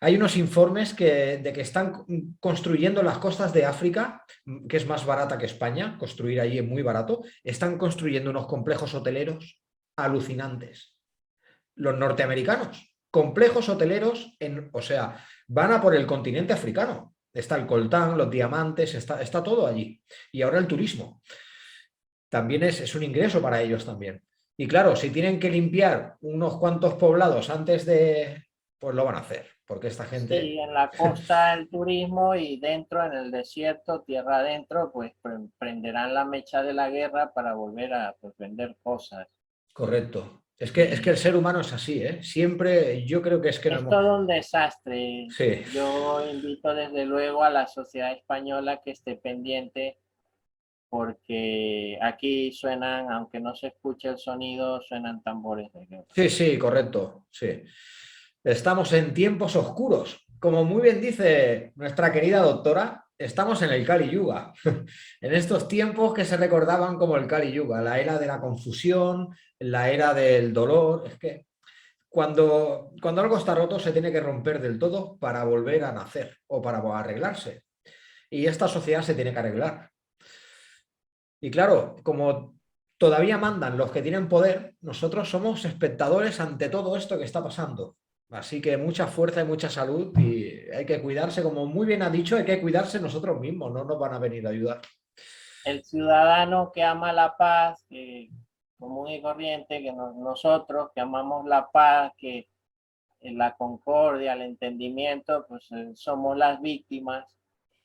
Hay unos informes de que están construyendo las costas de África, que es más barata que España, construir allí es muy barato, están construyendo unos complejos hoteleros alucinantes. Los norteamericanos, complejos hoteleros, o sea, van a por el continente africano. Está el coltán, los diamantes, está todo allí. Y ahora el turismo. También es un ingreso para ellos también. Y claro, si tienen que limpiar unos cuantos poblados antes de, pues lo van a hacer, porque esta gente... Sí, en la costa el turismo y dentro en el desierto, tierra adentro, pues prenderán la mecha de la guerra para volver a pues, vender cosas. correcto. Es que el ser humano es así, ¿eh? Siempre yo creo que es que no Es hemos... todo un desastre. Sí, Yo invito desde luego a la sociedad española que esté pendiente porque aquí suenan, aunque no se escuche el sonido, suenan tambores de guerra. sí, sí, correcto, sí. Estamos en tiempos oscuros. Como muy bien dice nuestra querida doctora, estamos en el Kali Yuga. En estos tiempos que se recordaban como el Kali Yuga, la era de la confusión, la era del dolor. Es que cuando algo está roto se tiene que romper del todo para volver a nacer o para arreglarse. Y esta sociedad se tiene que arreglar. Y claro, como todavía mandan los que tienen poder, nosotros somos espectadores ante todo esto que está pasando. Así que mucha fuerza y mucha salud y hay que cuidarse, como muy bien ha dicho, hay que cuidarse nosotros mismos, no nos van a venir a ayudar. El ciudadano que ama la paz, común y corriente, que nosotros que amamos la paz, que la concordia, el entendimiento, pues somos las víctimas.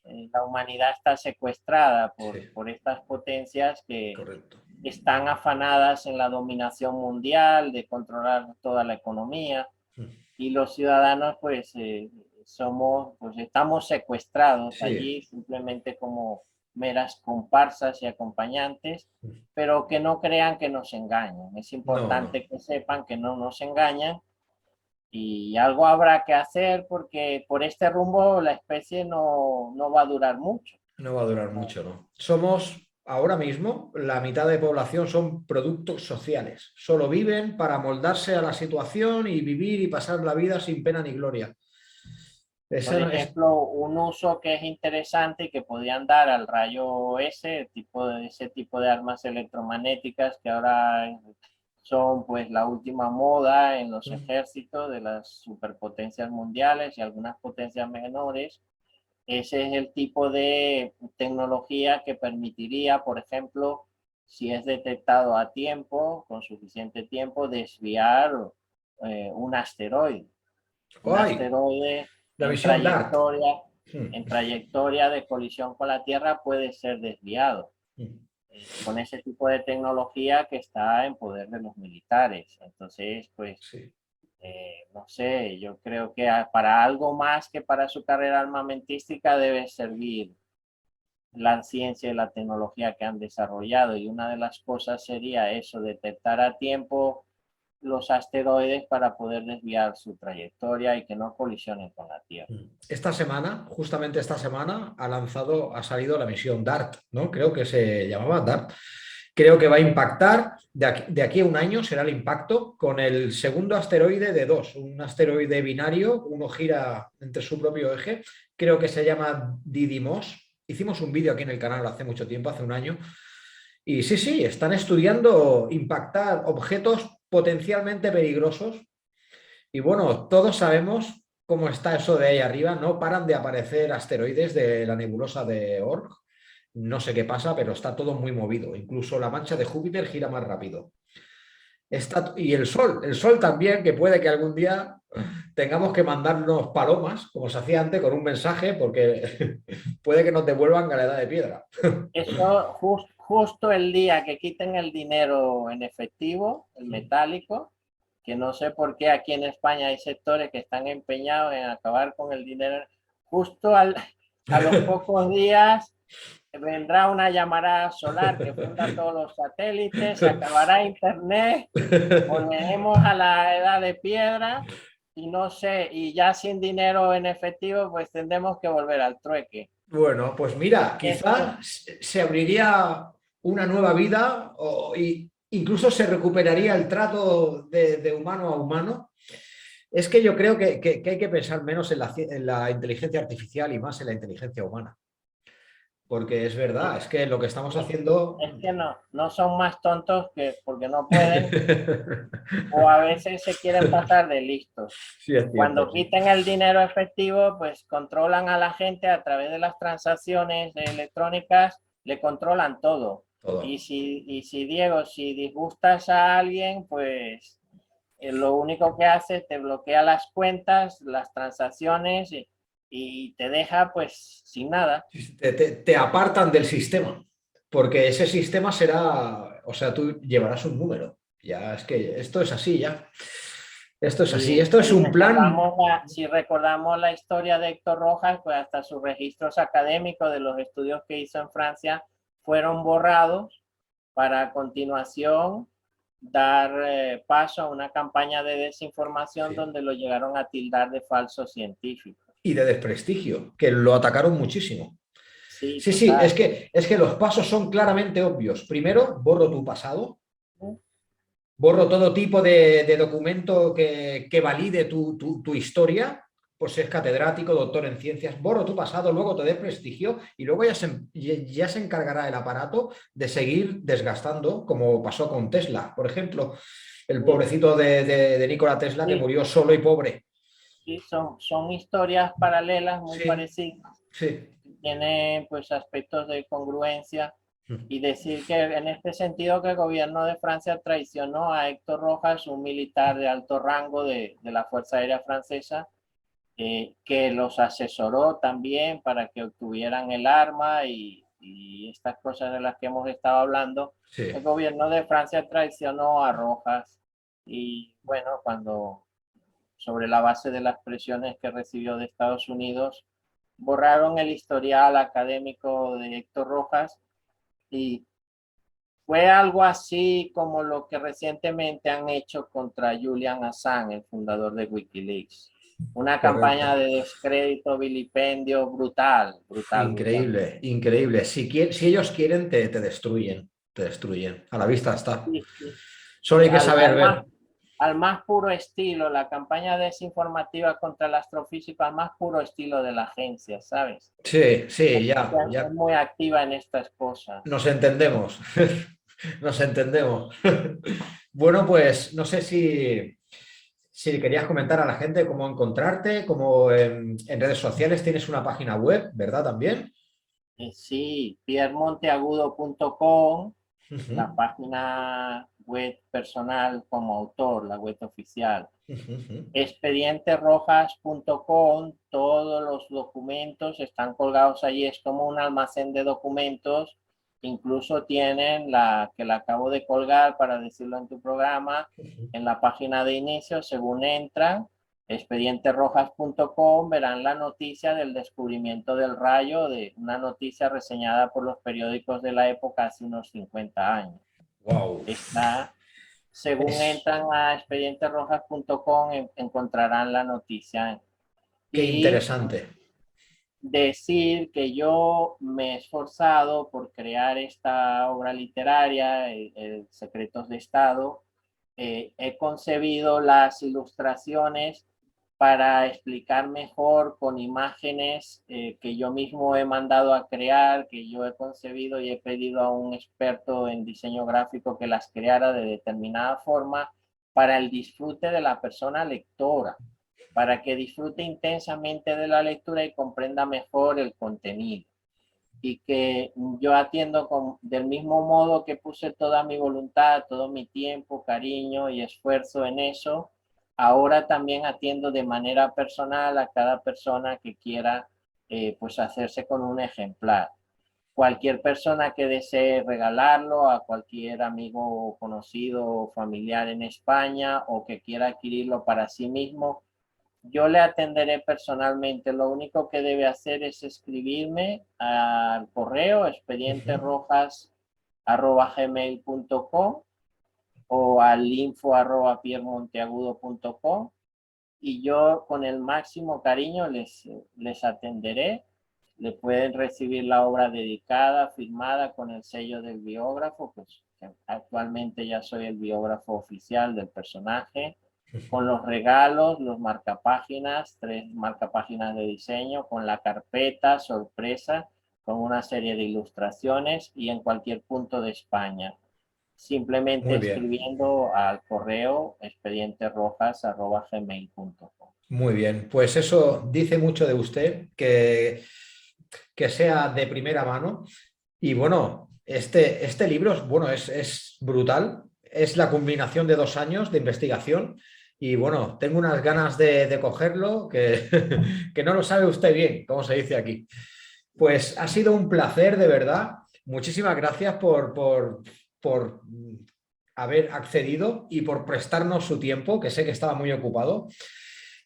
La humanidad está secuestrada Sí, por estas potencias que correcto. están afanadas en la dominación mundial, de controlar toda la economía, y los ciudadanos pues pues estamos secuestrados Sí, allí simplemente como meras comparsas y acompañantes, pero que no crean que nos engañan. Es no, no. importante que sepan que no nos engañan y algo habrá que hacer porque por este rumbo la especie no va a durar mucho. No va a durar mucho, ¿no? Somos, ahora mismo, la mitad de población son productos sociales. Solo viven para moldarse a la situación y vivir y pasar la vida sin pena ni gloria. Por Ese es... ejemplo, un uso que es interesante y que podían dar al rayo S, ese tipo de armas electromagnéticas que ahora son pues la última moda en los ejércitos de las superpotencias mundiales y algunas potencias menores. Ese es el tipo de tecnología que permitiría, por ejemplo, si es detectado a tiempo, con suficiente tiempo, desviar un asteroide. Un ¡Ay! asteroide La misión DART. en trayectoria de colisión con la Tierra puede ser desviado Mm. con ese tipo de tecnología que está en poder de los militares. Entonces, pues, Sí. no sé, yo creo que para algo más que para su carrera armamentística debe servir la ciencia y la tecnología que han desarrollado. Y una de las cosas sería eso, detectar a tiempo los asteroides para poder desviar su trayectoria y que no colisionen con la Tierra. Esta semana, justamente esta semana, ha salido la misión DART, ¿no? Creo que se llamaba DART. Creo que va a impactar, de aquí a un año será el impacto con el segundo asteroide de dos, un asteroide binario, uno gira entre su propio eje, creo que se llama Didymos. Hicimos un vídeo aquí en el canal hace mucho tiempo, hace un año, y sí, sí, están estudiando impactar objetos potencialmente peligrosos. Y bueno, todos sabemos cómo está eso de ahí arriba. No paran de aparecer asteroides de la nebulosa de Oort. No sé qué pasa, pero está todo muy movido. Incluso la mancha de Júpiter gira más rápido. Y el Sol también, que puede que algún día tengamos que mandarnos palomas, como se hacía antes, con un mensaje, porque puede que nos devuelvan a la edad de piedra. Eso justo el día que quiten el dinero en efectivo, el metálico, que no sé por qué aquí en España hay sectores que están empeñados en acabar con el dinero, justo a los pocos días vendrá una llamarada solar que funda todos los satélites, se acabará internet, volveremos a la edad de piedra y no sé, y ya sin dinero en efectivo, pues tendremos que volver al trueque. Bueno, pues mira, Esto, quizás se abriría una nueva vida o incluso se recuperaría el trato de humano a humano. Es que yo creo que hay que pensar menos en la inteligencia artificial y más en la inteligencia humana. Porque es verdad, es que lo que estamos haciendo... es que no son más tontos que porque no pueden o a veces se quieren pasar de listos. Sí, es cierto, Cuando sí. quiten el dinero efectivo, pues controlan a la gente a través de las transacciones electrónicas, le controlan todo. Todo. Y si Diego, si disgustas a alguien, pues lo único que hace es te bloquea las cuentas, las transacciones y te deja pues sin nada. Te apartan del sistema, porque ese sistema será, o sea, tú llevarás un número. Ya, es que esto es así, ya. Esto es así, Y esto es un plan. si recordamos la historia de Héctor Rojas, pues hasta sus registros académicos de los estudios que hizo en Francia fueron borrados para a continuación dar paso a una campaña de desinformación Sí. donde lo llegaron a tildar de falso científico. Y de desprestigio, que lo atacaron muchísimo. Sí, Sí, sí, total. es que los pasos son claramente obvios. Primero, borro tu pasado, borro todo tipo de documento que valide tu historia, pues es catedrático, doctor en ciencias, borro tu pasado, luego te dé prestigio y luego ya se encargará el aparato de seguir desgastando, como pasó con Tesla, por ejemplo, el Sí, pobrecito de Nikola Tesla que sí, murió solo y pobre. sí, son historias paralelas muy Sí, parecidas. sí. Tienen pues aspectos de congruencia y decir que en este sentido que el gobierno de Francia traicionó a Héctor Rojas, un militar de alto rango de la Fuerza Aérea Francesa, que los asesoró también para que obtuvieran el arma y estas cosas de las que hemos estado hablando. Sí. El gobierno de Francia traicionó a Rojas y bueno, cuando sobre la base de las presiones que recibió de Estados Unidos, borraron el historial académico de Héctor Rojas y fue algo así como lo que recientemente han hecho contra Julian Assange, el fundador de Wikileaks. Una campaña Correcto. de descrédito, vilipendio brutal, brutal, brutal. Increíble, increíble. Si ellos quieren, te destruyen, te destruyen. A la vista está. Sí, sí. Solo hay que Al, saber al, ver. más, al más puro estilo, la campaña desinformativa contra el astrofísico, al más puro estilo de la agencia, ¿sabes? Sí, sí, ya, Es ya muy activa en estas cosas. nos entendemos. Nos entendemos. Bueno, pues no sé si querías comentar a la gente cómo encontrarte, cómo en redes sociales tienes una página web, ¿verdad? También. Sí, piermonteagudo.com, la Ujú, página web personal como autor, la web oficial. ujú, ujú. Expedienterojas.com, todos los documentos están colgados allí, es como un almacén de documentos, incluso tienen la que la acabo de colgar para decirlo en tu programa, en la página de inicio, según entran, expedienterojas.com, verán la noticia del descubrimiento del rayo, de una noticia reseñada por los periódicos de la época hace unos 50 años. Wow. Está según Es entran a expedienterojas.com encontrarán la noticia. qué Y interesante. decir que yo me he esforzado por crear esta obra literaria, Secretos de Estado. He concebido las ilustraciones para explicar mejor con imágenes que yo mismo he mandado a crear, que yo he concebido y he pedido a un experto en diseño gráfico que las creara de determinada forma para el disfrute de la persona lectora, para que disfrute intensamente de la lectura y comprenda mejor el contenido. Y que yo atiendo del mismo modo que puse toda mi voluntad, todo mi tiempo, cariño y esfuerzo en eso, ahora también atiendo de manera personal a cada persona que quiera pues hacerse con un ejemplar. Cualquier persona que desee regalarlo a cualquier amigo conocido o familiar en España o que quiera adquirirlo para sí mismo, yo le atenderé personalmente. Lo único que debe hacer es escribirme al correo Ujú. expedienterojas@gmail.com o al info@piermonteagudo.com y yo con el máximo cariño les atenderé. Le pueden recibir la obra dedicada, firmada con el sello del biógrafo, pues actualmente ya soy el biógrafo oficial del personaje, con los regalos, los marcapáginas, 3 marcapáginas de diseño, con la carpeta sorpresa, con una serie de ilustraciones y en cualquier punto de España. Simplemente Muy bien, escribiendo al correo expedienterojas@gmail.com. muy bien. Pues eso dice mucho de usted, que sea de primera mano. Y bueno, este libro bueno, es brutal. Es la combinación de 2 años de investigación. Y bueno, tengo unas ganas de cogerlo que no lo sabe usted bien, como se dice aquí. Pues ha sido un placer, de verdad. Muchísimas gracias por haber accedido y por prestarnos su tiempo, que sé que estaba muy ocupado.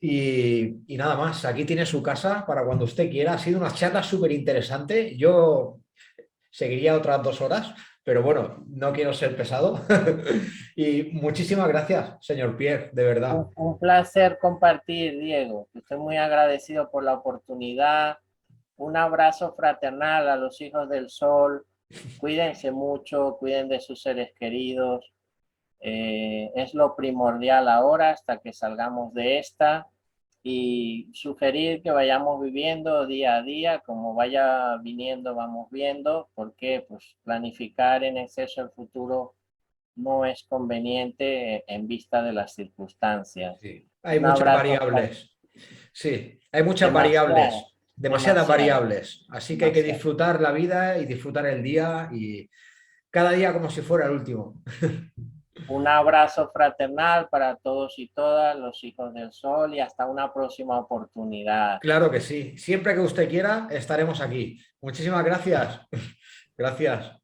Y nada más, aquí tiene su casa para cuando usted quiera. Ha sido una charla súper interesante. Yo seguiría otras 2 horas, pero bueno, no quiero ser pesado. Y muchísimas gracias, señor Pierre, de verdad. Un placer compartir, Diego. Estoy muy agradecido por la oportunidad. Un abrazo fraternal a los hijos del sol. Cuídense mucho, cuiden de sus seres queridos. Es lo primordial ahora hasta que salgamos de esta, y sugerir que vayamos viviendo día a día, como vaya viniendo, vamos viendo, porque pues planificar en exceso el futuro no es conveniente en vista de las circunstancias. Sí. Hay Un muchas abrazo, variables. Sí, hay muchas demasiado, variables, demasiadas demasiado, variables. Así que hay que demasiado. disfrutar la vida y disfrutar el día y cada día como si fuera el último. Un abrazo fraternal para todos y todas los hijos del sol, y hasta una próxima oportunidad. Claro que sí. Siempre que usted quiera, estaremos aquí. Muchísimas gracias. Gracias.